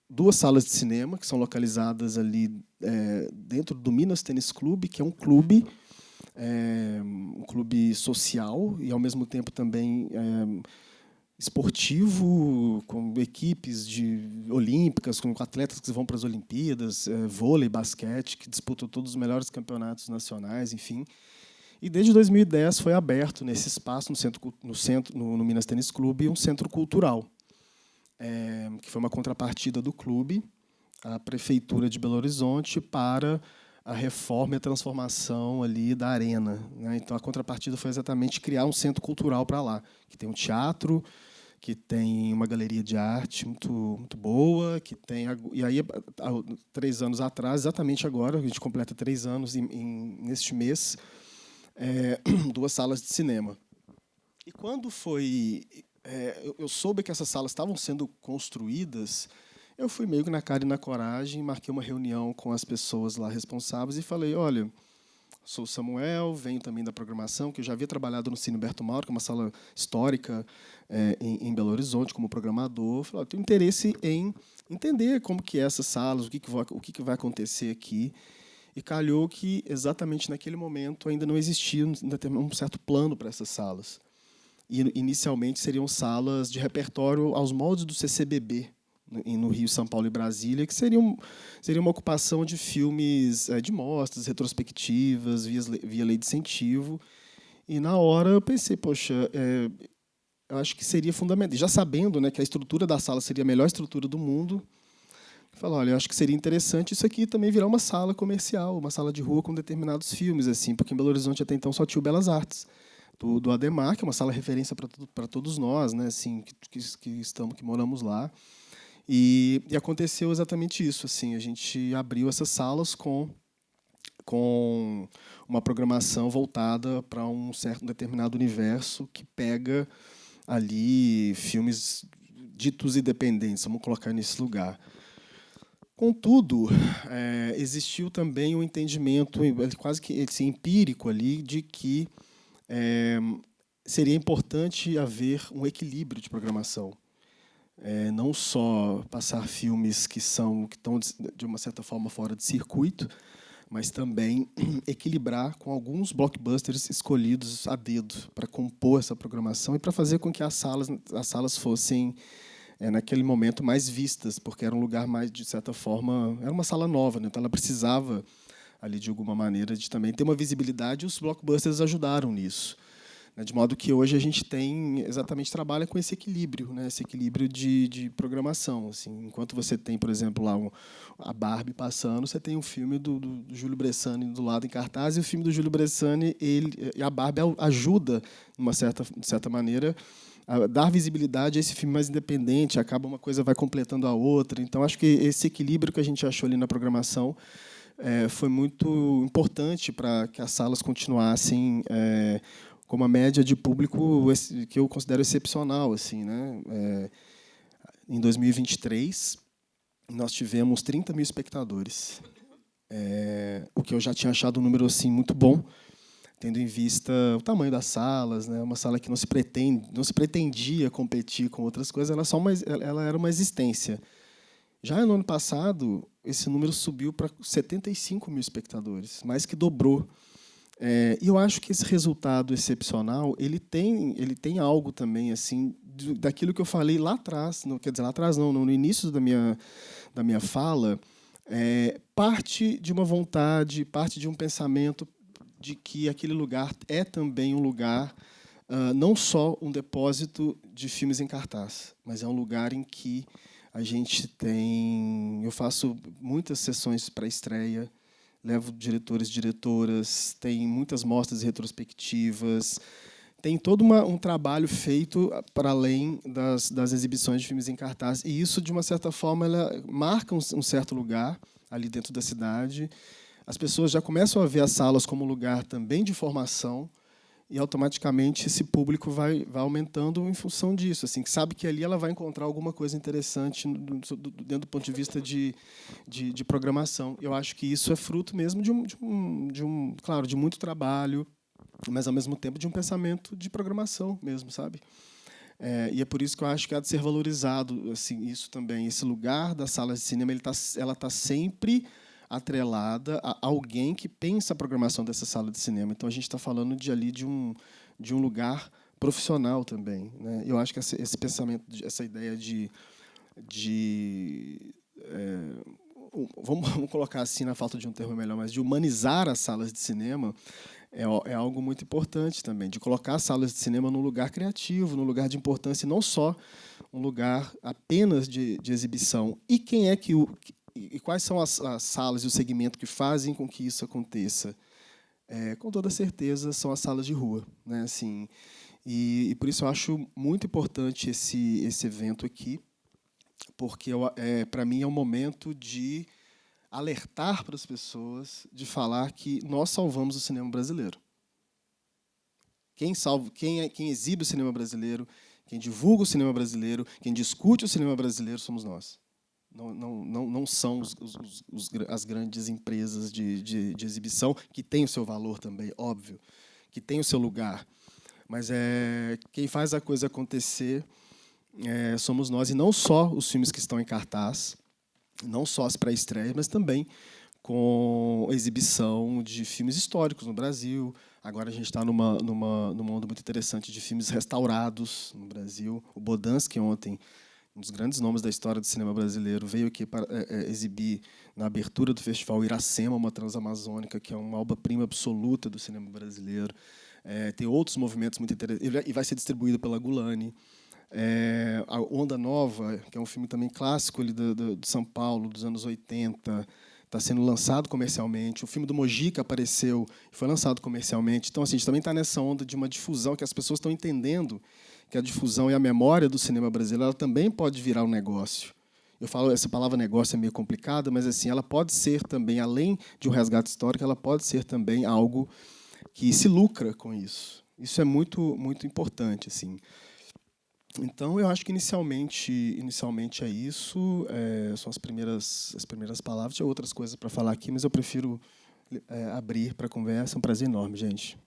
Speaker 2: 2 salas de cinema, que são localizadas ali dentro do Minas Tênis Clube, que é um clube social e, ao mesmo tempo, também esportivo, com equipes olímpicas, com atletas que vão para as Olimpíadas, vôlei, basquete, que disputam todos os melhores campeonatos nacionais, enfim. E desde 2010 foi aberto nesse espaço, no Minas Tênis Clube, um centro cultural, que foi uma contrapartida do clube, a Prefeitura de Belo Horizonte, para a reforma e a transformação ali da arena, né? Então, a contrapartida foi exatamente criar um centro cultural para lá, que tem um teatro, que tem uma galeria de arte muito boa, que tem... E aí, há 3 anos atrás, exatamente agora, a gente completa 3 anos neste mês, 2 salas de cinema. E quando eu soube que essas salas estavam sendo construídas, eu fui meio que na cara e na coragem, marquei uma reunião com as pessoas lá responsáveis e falei, olha, sou o Samuel, venho também da programação, que eu já havia trabalhado no Cine Humberto Mauro, que é uma sala histórica em Belo Horizonte, como programador. Falei, tenho interesse em entender como que é essas salas, o que vai acontecer aqui. E calhou que, exatamente naquele momento, ainda não existia um certo plano para essas salas. E, inicialmente, seriam salas de repertório aos moldes do CCBB, no Rio, São Paulo e Brasília, que seria uma ocupação de filmes, de mostras, retrospectivas, via lei de incentivo. E, na hora, eu pensei, poxa, eu acho que seria fundamental. Já sabendo, né, que a estrutura da sala seria a melhor estrutura do mundo, falei, olha, eu acho que seria interessante isso aqui também virar uma sala comercial, uma sala de rua com determinados filmes, assim, porque em Belo Horizonte até então só tinha o Belas Artes, do Ademar, que é uma sala referência para todos nós, né, assim, que moramos lá. E aconteceu exatamente isso, assim, a gente abriu essas salas com uma programação voltada para um determinado universo que pega ali filmes ditos independentes, vamos colocar nesse lugar. Contudo, existiu também um entendimento quase que empírico ali de que seria importante haver um equilíbrio de programação. Não só passar filmes que estão, de uma certa forma, fora de circuito, mas também equilibrar com alguns blockbusters escolhidos a dedo para compor essa programação e para fazer com que as salas fossem, naquele momento, mais vistas, porque era um lugar mais, de certa forma, era uma sala nova, né? Então ela precisava, ali, de alguma maneira, de também ter uma visibilidade, e os blockbusters ajudaram nisso. De modo que hoje a gente trabalha com esse equilíbrio, né? Esse equilíbrio de programação. Assim, enquanto você tem, por exemplo, lá a Barbie passando, você tem um filme do Júlio Bressani do lado em cartaz, e o filme do Júlio Bressani e a Barbie ajuda, de certa maneira, a dar visibilidade a esse filme mais independente, acaba uma coisa vai completando a outra. Então, acho que esse equilíbrio que a gente achou ali na programação foi muito importante para que as salas continuassem com uma média de público que eu considero excepcional, assim, né? Em 2023, nós tivemos 30 mil espectadores, o que eu já tinha achado um número assim muito bom, tendo em vista o tamanho das salas, né? Uma sala que não se pretendia competir com outras coisas, ela era uma existência. Já no ano passado, esse número subiu para 75 mil espectadores, mais que dobrou. E eu acho que esse resultado excepcional ele tem algo também assim daquilo que eu falei lá atrás, no início da minha fala, parte de uma vontade, parte de um pensamento de que aquele lugar é também um lugar não só um depósito de filmes em cartaz, mas é um lugar em que a gente eu faço muitas sessões para estreia, levo diretores e diretoras, tem muitas mostras retrospectivas, tem todo um trabalho feito para além das exibições de filmes em cartaz. E isso, de uma certa forma, ela marca um certo lugar ali dentro da cidade. As pessoas já começam a ver as salas como um lugar também de formação, e automaticamente esse público vai aumentando em função disso, assim, que sabe que ali ela vai encontrar alguma coisa interessante dentro do ponto de vista de programação. Eu acho que isso é fruto mesmo claro, de muito trabalho, mas ao mesmo tempo de um pensamento de programação mesmo, sabe? E é por isso que eu acho que há de ser valorizado, assim, isso também, esse lugar das salas de cinema, ela tá sempre atrelada a alguém que pensa a programação dessa sala de cinema. Então, a gente está falando de um lugar profissional também, né? Eu acho que esse pensamento, essa ideia vamos colocar assim, na falta de um termo melhor, mas de humanizar as salas de cinema é algo muito importante também, de colocar as salas de cinema num lugar criativo, num lugar de importância, e não só um lugar apenas de exibição. E quem é e quais são as salas e o segmento que fazem com que isso aconteça? Com toda certeza, são as salas de rua, né? Assim, e por isso eu acho muito importante esse evento aqui, porque para mim é um momento de alertar para as pessoas, de falar que nós salvamos o cinema brasileiro. Quem exibe o cinema brasileiro, quem divulga o cinema brasileiro, quem discute o cinema brasileiro somos nós. Não são as grandes empresas de exibição, que têm o seu valor também, óbvio, que têm o seu lugar. Mas quem faz a coisa acontecer somos nós, e não só os filmes que estão em cartaz, não só as pré-estreias, mas também com exibição de filmes históricos no Brasil. Agora a gente está numa onda muito interessante de filmes restaurados no Brasil. O Bodansky, ontem, um dos grandes nomes da história do cinema brasileiro, veio aqui para exibir na abertura do Festival Iracema, uma Transamazônica, que é uma obra-prima absoluta do cinema brasileiro. Tem outros movimentos muito interessantes, e vai ser distribuído pela Gulani. A Onda Nova, que é um filme também clássico ali de São Paulo, dos anos 80, está sendo lançado comercialmente. O filme do Mojica apareceu e foi lançado comercialmente. Então, assim, a gente também está nessa onda de uma difusão, que as pessoas estão entendendo que a difusão e a memória do cinema brasileiro ela também pode virar um negócio. Eu falo, essa palavra negócio é meio complicada, mas assim, ela pode ser também, além de um resgate histórico, ela pode ser também algo que se lucra com isso. Isso é muito, muito importante, assim. Então, eu acho que inicialmente é isso. São as primeiras palavras. Tinha outras coisas para falar aqui, mas eu prefiro abrir para a conversa. É um prazer enorme, gente.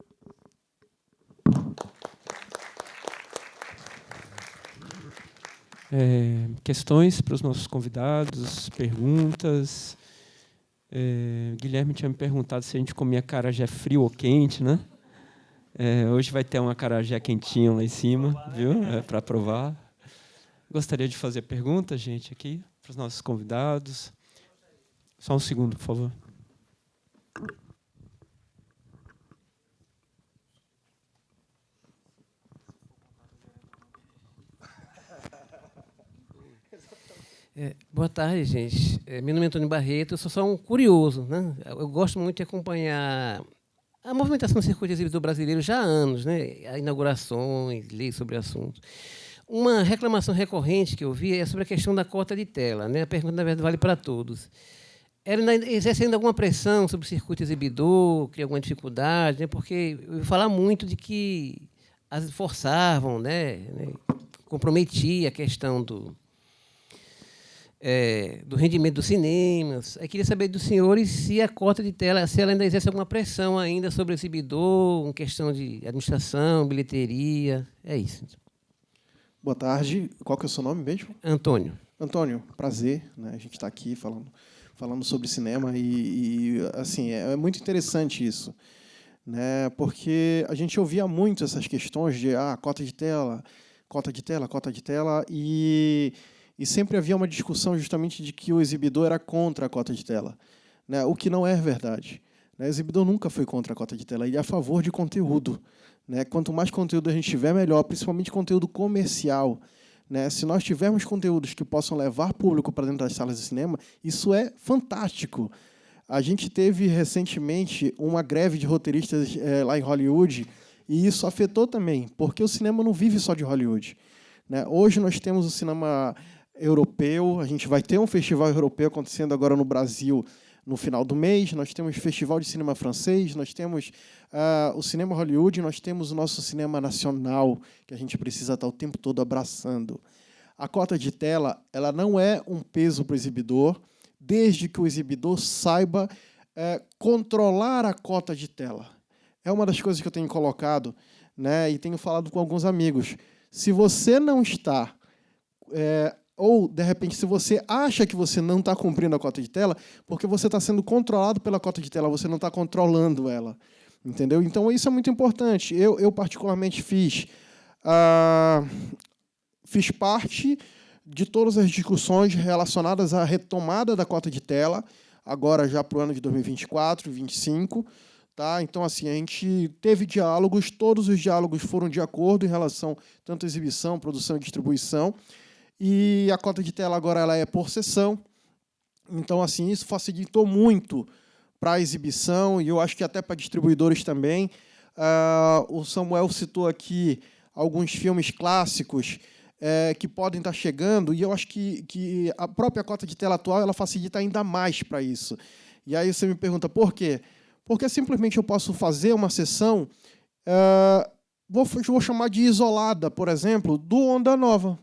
Speaker 1: Questões para os nossos convidados, perguntas. Guilherme tinha me perguntado se a gente comia acarajé frio ou quente, né? Hoje vai ter um acarajé quentinho lá em cima, viu? Para provar. Gostaria de fazer perguntas, gente, aqui, para os nossos convidados. Só um segundo, por favor.
Speaker 4: Boa tarde, gente. Meu nome é Antônio Barreto, eu sou só um curioso, né? Eu gosto muito de acompanhar a movimentação do circuito exibidor brasileiro já há anos, né? Inaugurações, leis sobre assuntos. Uma reclamação recorrente que eu vi é sobre a questão da cota de tela, né? A pergunta, na verdade, vale para todos. Exercendo alguma pressão sobre o circuito exibidor, cria alguma dificuldade, né? Porque eu ouvi falar muito de que as forçavam, né? Comprometia a questão do rendimento dos cinemas. Eu queria saber dos senhores se a cota de tela, se ela ainda exerce alguma pressão ainda sobre o exibidor, em questão de administração, bilheteria. É isso.
Speaker 2: Boa tarde. Qual que é o seu nome mesmo?
Speaker 4: Antônio.
Speaker 2: Antônio, prazer, né? A gente está aqui falando sobre cinema e assim, é muito interessante isso, né? Porque a gente ouvia muito essas questões de cota de tela, e sempre havia uma discussão justamente de que o exibidor era contra a cota de tela, né? O que não é verdade, né? O exibidor nunca foi contra a cota de tela, ele é a favor de conteúdo, né? Quanto mais conteúdo a gente tiver, melhor, principalmente conteúdo comercial, né? Se nós tivermos conteúdos que possam levar público para dentro das salas de cinema, isso é fantástico. A gente teve recentemente uma greve de roteiristas lá em Hollywood, e isso afetou também, porque o cinema não vive só de Hollywood, né? Hoje nós temos o cinema europeu, a gente vai ter um festival europeu acontecendo agora no Brasil no final do mês, nós temos festival de cinema francês, nós temos o cinema Hollywood, nós temos o nosso cinema nacional, que a gente precisa estar o tempo todo abraçando. A cota de tela, ela não é um peso para o exibidor, desde que o exibidor saiba controlar a cota de tela. É uma das coisas que eu tenho colocado, né, e tenho falado com alguns amigos. Se você não está, ou, de repente, se você acha que você não está cumprindo a cota de tela, porque você está sendo controlado pela cota de tela, você não está controlando ela. Entendeu? Então, isso é muito importante. Eu particularmente, fiz Fiz parte de todas as discussões relacionadas à retomada da cota de tela, agora já para o ano de 2024, 2025. Tá? Então, assim, a gente teve diálogos, todos os diálogos foram de acordo em relação tanto à exibição, produção e distribuição, e a cota de tela agora ela é por sessão. Então, assim, isso facilitou muito para a exibição e eu acho que até para distribuidores também. O Samuel citou aqui alguns filmes clássicos que podem estar chegando, e eu acho que a própria cota de tela atual ela facilita ainda mais para isso. E aí você me pergunta por quê? Porque simplesmente eu posso fazer uma sessão, vou chamar de isolada, por exemplo, do Onda Nova.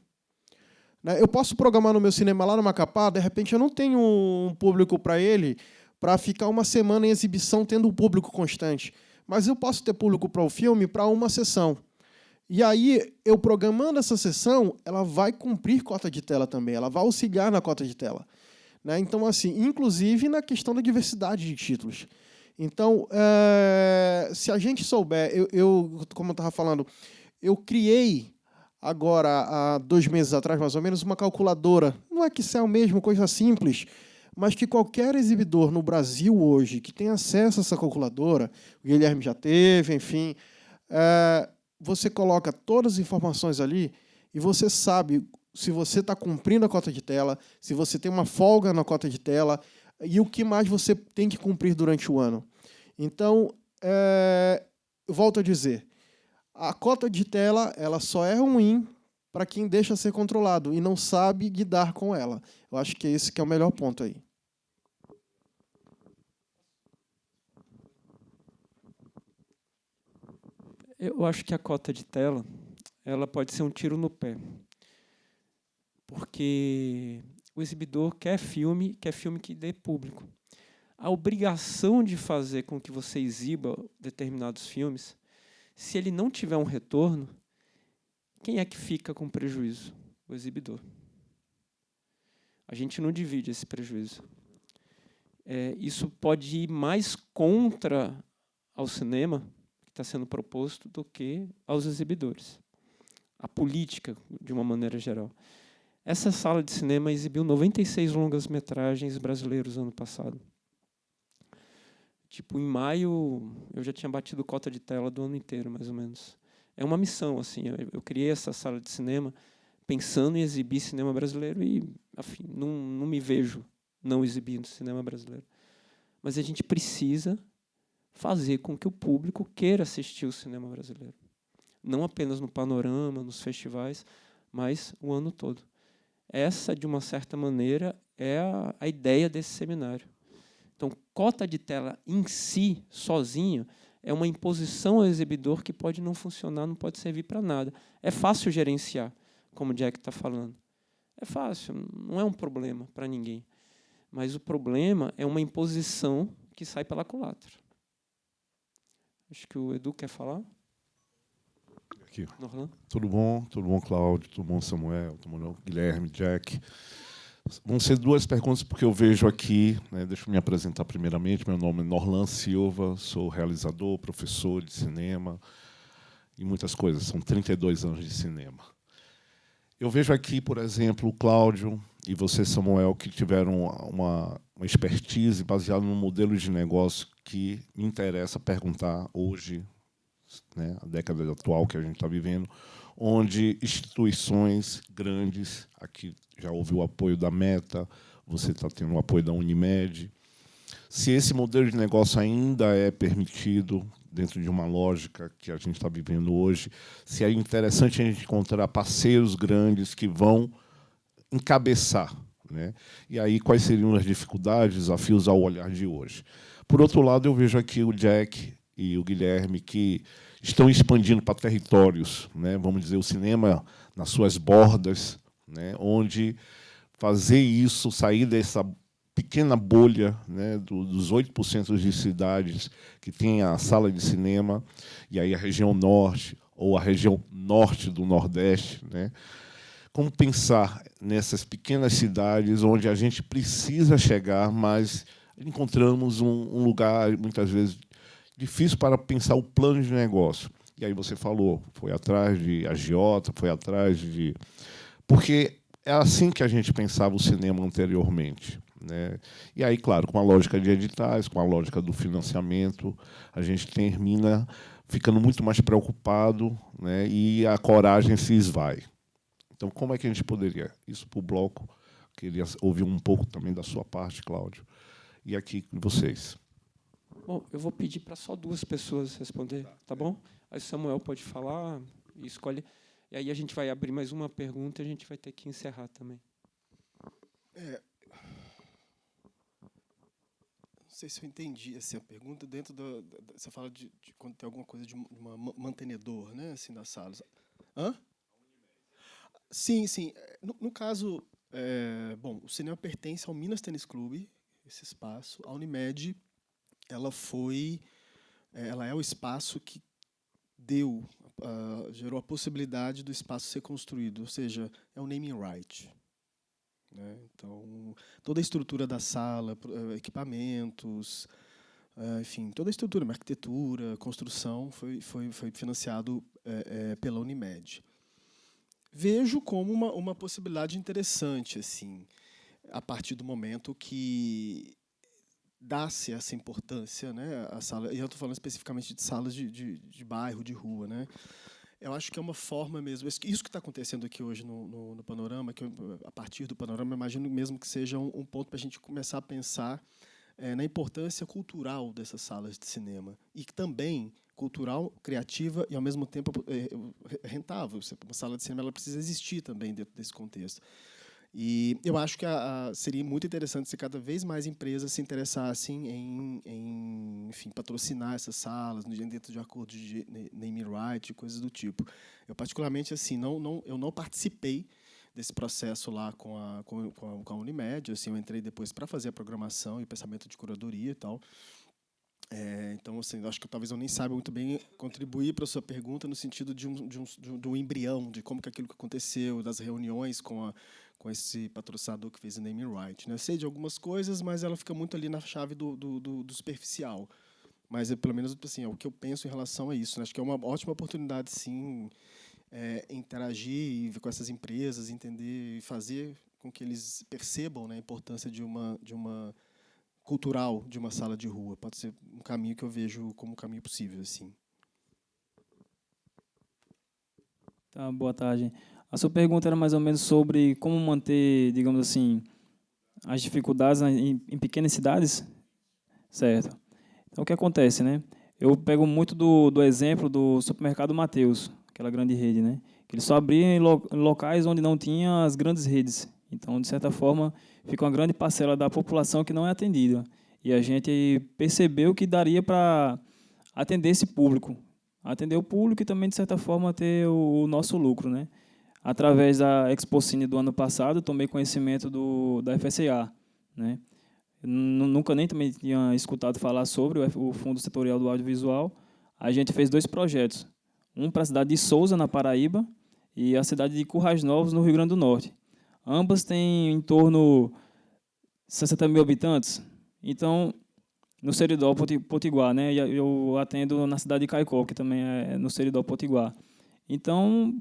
Speaker 2: Eu posso programar no meu cinema lá no Macapá, de repente eu não tenho um público para ele, para ficar uma semana em exibição tendo um público constante. Mas eu posso ter público para o filme para uma sessão. E aí, eu programando essa sessão, ela vai cumprir cota de tela também, ela vai auxiliar na cota de tela. Então, assim, inclusive na questão da diversidade de títulos. Então, se a gente souber, como eu estava falando, eu criei agora, há 2 meses atrás, mais ou menos, uma calculadora. Não é que Excel mesmo, coisa simples, mas que qualquer exibidor no Brasil hoje que tem acesso a essa calculadora, o Guilherme já teve, enfim, você coloca todas as informações ali e você sabe se você está cumprindo a cota de tela, se você tem uma folga na cota de tela e o que mais você tem que cumprir durante o ano. Então, eu volto a dizer, a cota de tela ela só é ruim para quem deixa ser controlado e não sabe lidar com ela. Eu acho que esse que é o melhor ponto aí.
Speaker 1: Eu acho que a cota de tela ela pode ser um tiro no pé, porque o exibidor quer filme que dê público. A obrigação de fazer com que você exiba determinados filmes, se ele não tiver um retorno, quem é que fica com prejuízo? O exibidor. A gente não divide esse prejuízo. Isso pode ir mais contra ao cinema que está sendo proposto do que aos exibidores. A política, de uma maneira geral. Essa sala de cinema exibiu 96 longas-metragens brasileiros ano passado. Em maio, eu já tinha batido cota de tela do ano inteiro, mais ou menos. É uma missão, assim. Eu criei essa sala de cinema pensando em exibir cinema brasileiro e, enfim, não me vejo não exibindo cinema brasileiro. Mas a gente precisa fazer com que o público queira assistir o cinema brasileiro. Não apenas no panorama, nos festivais, mas o ano todo. Essa, de uma certa maneira, é a ideia desse seminário. Então, cota de tela em si, sozinho, é uma imposição ao exibidor que pode não funcionar, não pode servir para nada. É fácil gerenciar, como o Jack está falando. É fácil, não é um problema para ninguém. Mas o problema é uma imposição que sai pela culatra. Acho que o Edu quer falar.
Speaker 5: Aqui.
Speaker 1: Norlan.
Speaker 5: Tudo bom, Cláudio, tudo bom, Samuel, tudo bom, Guilherme, Jack. Vão ser 2 perguntas, porque eu vejo aqui, deixa eu me apresentar primeiramente, meu nome é Norlan Silva, sou realizador, professor de cinema e muitas coisas, são 32 anos de cinema. Eu vejo aqui, por exemplo, o Cláudio e você, Samuel, que tiveram uma expertise baseada num modelo de negócio que me interessa perguntar hoje, a década atual que a gente está vivendo, onde instituições grandes, aqui já houve o apoio da Meta, você está tendo o apoio da Unimed, se esse modelo de negócio ainda é permitido dentro de uma lógica que a gente está vivendo hoje, se é interessante a gente encontrar parceiros grandes que vão encabeçar. E aí, quais seriam as dificuldades, desafios ao olhar de hoje? Por outro lado, eu vejo aqui o Jack e o Guilherme, que estão expandindo para territórios, vamos dizer, o cinema nas suas bordas, onde fazer isso, sair dessa pequena bolha, dos 8% de cidades que tem a sala de cinema, e aí a região norte ou a região norte do Nordeste. Como pensar nessas pequenas cidades onde a gente precisa chegar, mas encontramos um lugar, muitas vezes, difícil para pensar o plano de negócio. E aí você falou, foi atrás de agiota, foi atrás de... Porque é assim que a gente pensava o cinema anteriormente, né? E aí, claro, com a lógica de editais, com a lógica do financiamento, a gente termina ficando muito mais preocupado, né? E a coragem se esvai. Então, como é que a gente poderia? Isso para o bloco, queria ouvir um pouco também da sua parte, Cláudio. E aqui, vocês.
Speaker 1: Bom, eu vou pedir para só 2 pessoas responder, tá bom? Aí o Samuel pode falar e escolhe. E aí a gente vai abrir mais uma pergunta e a gente vai ter que encerrar também.
Speaker 2: Não sei se eu entendi assim, a pergunta dentro você fala de quando tem alguma coisa de uma mantenedor, né, assim, das salas. Hã? Sim, sim. No caso, bom, o cinema pertence ao Minas Tênis Clube, esse espaço. A Unimed, ela é o espaço que gerou a possibilidade do espaço ser construído, ou seja, é um naming right. Né? Então, toda a estrutura da sala, equipamentos, enfim, toda a estrutura, arquitetura, construção, foi financiado pela Unimed. Vejo como uma possibilidade interessante, assim, a partir do momento que dá-se essa importância, né, a sala, e eu estou falando especificamente de salas de bairro, de rua, né. Eu acho que é uma forma mesmo, isso que está acontecendo aqui hoje no Panorama, que a partir do Panorama, eu imagino mesmo que seja um ponto para a gente começar a pensar na importância cultural dessas salas de cinema, e também cultural, criativa e, ao mesmo tempo, rentável. Uma sala de cinema ela precisa existir também dentro desse contexto. E eu acho que seria muito interessante se cada vez mais empresas se interessassem em enfim, patrocinar essas salas dentro de acordo de naming right, coisas do tipo. Eu, particularmente, assim, eu não participei desse processo lá com a Unimed. Assim, eu entrei depois para fazer a programação e o pensamento de curadoria e tal. Então, assim, acho que talvez eu nem saiba muito bem contribuir para a sua pergunta no sentido de um embrião, de como que aquilo que aconteceu, das reuniões com esse patrocinador que fez o naming right. Né? Eu sei de algumas coisas, mas ela fica muito ali na chave do superficial. Mas, pelo menos, assim, é o que eu penso em relação a isso. Né? Acho que é uma ótima oportunidade, sim, interagir com essas empresas, entender e fazer com que eles percebam, né, a importância de uma cultural de uma sala de rua. Pode ser um caminho que eu vejo como um caminho possível, assim.
Speaker 3: Tá, boa tarde. A sua pergunta era mais ou menos sobre como manter, digamos assim, as dificuldades em pequenas cidades? Certo. Então, o que acontece, né? Eu pego muito do exemplo do supermercado Mateus, aquela grande rede, né? Que ele só abria em locais onde não tinha as grandes redes. Então, de certa forma, fica uma grande parcela da população que não é atendida. E a gente percebeu que daria para atender esse público. Atender o público e também, de certa forma, ter o nosso lucro, né? Através da Expocine do ano passado, tomei conhecimento da FSA, né? Nunca nem também tinha escutado falar sobre o Fundo Setorial do Audiovisual. A gente fez 2 projetos. Um para a cidade de Souza, na Paraíba, e a cidade de Currais Novos, no Rio Grande do Norte. Ambas têm em torno de 60 mil habitantes. Então, no Seridó Potiguar, né? Eu atendo na cidade de Caicó, que também é no Seridó Potiguar. Então,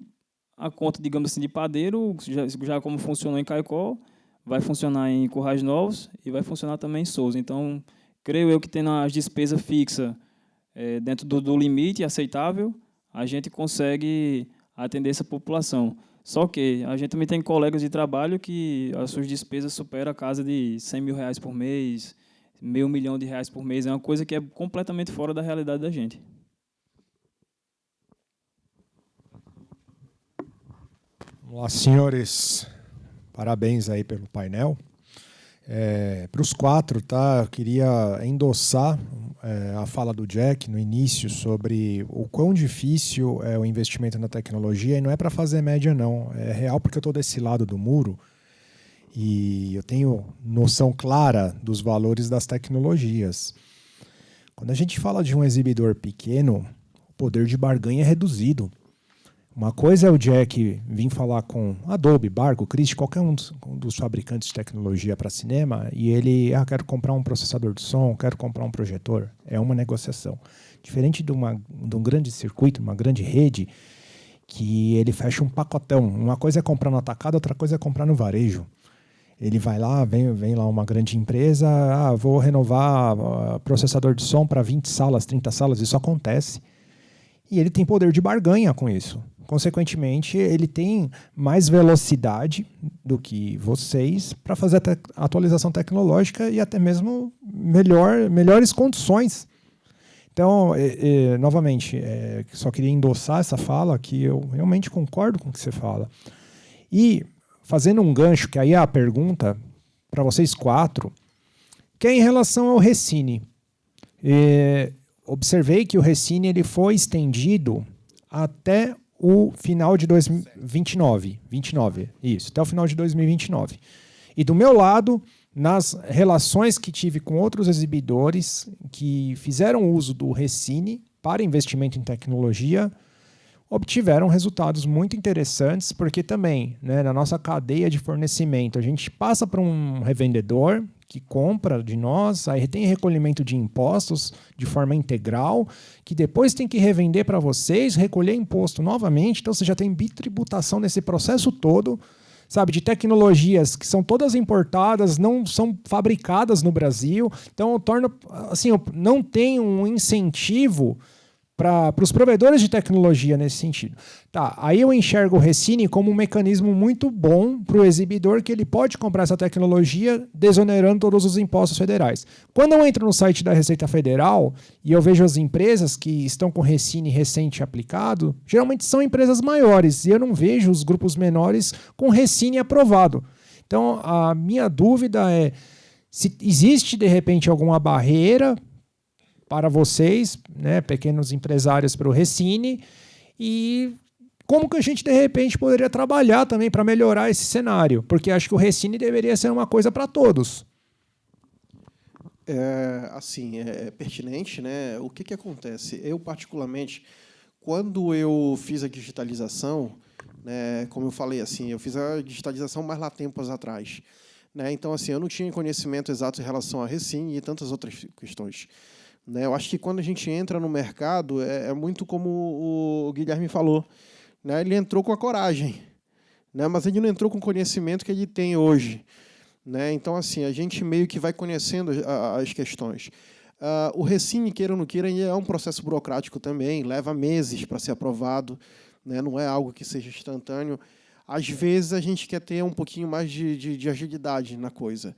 Speaker 3: a conta, digamos assim, de padeiro, já como funcionou em Caicó, vai funcionar em Currais Novos e vai funcionar também em Souza. Então, creio eu que tendo as despesas fixas dentro do limite aceitável, a gente consegue atender essa população. Só que a gente também tem colegas de trabalho que as suas despesas superam a casa de R$100 mil por mês, R$500 mil por mês. É uma coisa que é completamente fora da realidade da gente.
Speaker 6: Olá, senhores. Parabéns aí pelo painel. Para os 4, tá? Eu queria endossar a fala do Jack no início sobre o quão difícil é o investimento na tecnologia, e não é para fazer média, não. É real, porque eu estou desse lado do muro e eu tenho noção clara dos valores das tecnologias. Quando a gente fala de um exibidor pequeno, o poder de barganha é reduzido. Uma coisa é o Jack vir falar com Adobe, Barco, Christie, qualquer um dos fabricantes de tecnologia para cinema, e ele, quero comprar um processador de som, quero comprar um projetor. É uma negociação. Diferente de um grande circuito, uma grande rede, que ele fecha um pacotão. Uma coisa é comprar no atacado, outra coisa é comprar no varejo. Ele vai lá, vem lá uma grande empresa, vou renovar processador de som para 20 salas, 30 salas, isso acontece. E ele tem poder de barganha com isso. Consequentemente, ele tem mais velocidade do que vocês para fazer a atualização tecnológica e até mesmo melhores condições. Então, novamente, só queria endossar essa fala, que eu realmente concordo com o que você fala. E, fazendo um gancho, que aí é a pergunta para vocês 4, que é em relação ao Recine. Observei que o Recine ele foi estendido até o final de 2029. Isso, até o final de 2029. E do meu lado, nas relações que tive com outros exibidores que fizeram uso do Recine para investimento em tecnologia, obtiveram resultados muito interessantes, porque também, né, na nossa cadeia de fornecimento, a gente passa para um revendedor que compra de nós, aí tem recolhimento de impostos de forma integral, que depois tem que revender para vocês, recolher imposto novamente, então você já tem bitributação nesse processo todo, sabe, de tecnologias que são todas importadas, não são fabricadas no Brasil, então torna, assim, não tem um incentivo para os provedores de tecnologia nesse sentido. Tá, aí eu enxergo o Recine como um mecanismo muito bom para o exibidor, que ele pode comprar essa tecnologia desonerando todos os impostos federais. Quando eu entro no site da Receita Federal e eu vejo as empresas que estão com Recine recente aplicado, geralmente são empresas maiores, e eu não vejo os grupos menores com Recine aprovado. Então, a minha dúvida é se existe, de repente, alguma barreira para vocês, né, pequenos empresários, para o Recine, e como que a gente, de repente, poderia trabalhar também para melhorar esse cenário, porque acho que o Recine deveria ser uma coisa para todos.
Speaker 2: É pertinente, né? O que acontece? Eu, particularmente, quando eu fiz a digitalização, né, como eu falei, assim, eu fiz a digitalização mais lá tempos atrás, né? Então, assim, eu não tinha conhecimento exato em relação a Recine e tantas outras questões. Eu acho que quando a gente entra no mercado, é muito como o Guilherme falou, né? Ele entrou com a coragem, né? Mas ele não entrou com o conhecimento que ele tem hoje, né? Então, assim, a gente meio que vai conhecendo as questões. O Recine, queira ou não queira, é um processo burocrático também, leva meses para ser aprovado, né? Não é algo que seja instantâneo. Às vezes, a gente quer ter um pouquinho mais de agilidade na coisa,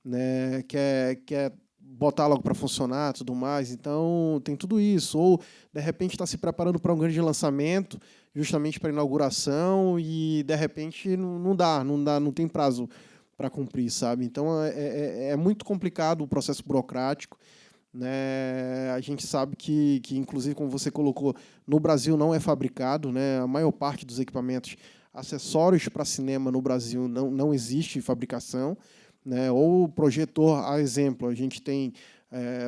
Speaker 2: né? Quer botar logo para funcionar, tudo mais. Então, tem tudo isso. Ou, de repente, está se preparando para um grande lançamento, justamente para inauguração, e, de repente, não tem prazo para cumprir, sabe? Então, é muito complicado o processo burocrático, né? A gente sabe que, inclusive, como você colocou, no Brasil não é fabricado, né? A maior parte dos equipamentos, acessórios para cinema no Brasil não existe fabricação, né? Ou projetor, a exemplo, a gente tem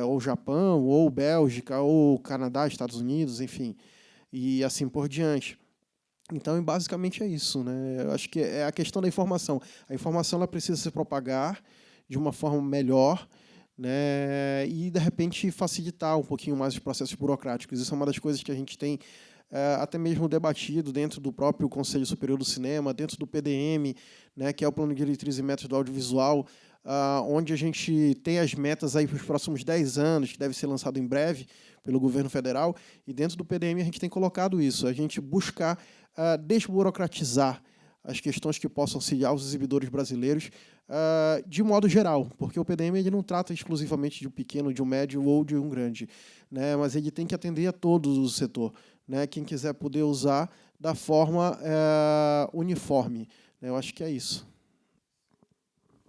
Speaker 2: ou Japão, ou Bélgica, ou Canadá, Estados Unidos, enfim, e assim por diante. Então, basicamente é isso, né? Eu acho que é a questão da informação. A informação ela precisa se propagar de uma forma melhor, né? E, de repente, facilitar um pouquinho mais os processos burocráticos. Isso é uma das coisas que a gente tem até mesmo debatido dentro do próprio Conselho Superior do Cinema, dentro do PDM, né, que é o Plano de Diretrizes e Métodos do Audiovisual, onde a gente tem as metas aí para os próximos 10 anos, que deve ser lançado em breve pelo governo federal, e dentro do PDM a gente tem colocado isso, a gente buscar desburocratizar as questões que possam auxiliar os exibidores brasileiros de modo geral, porque o PDM ele não trata exclusivamente de um pequeno, de um médio ou de um grande, né, mas ele tem que atender a todo o setor, né, quem quiser poder usar da forma uniforme. Eu acho que é isso.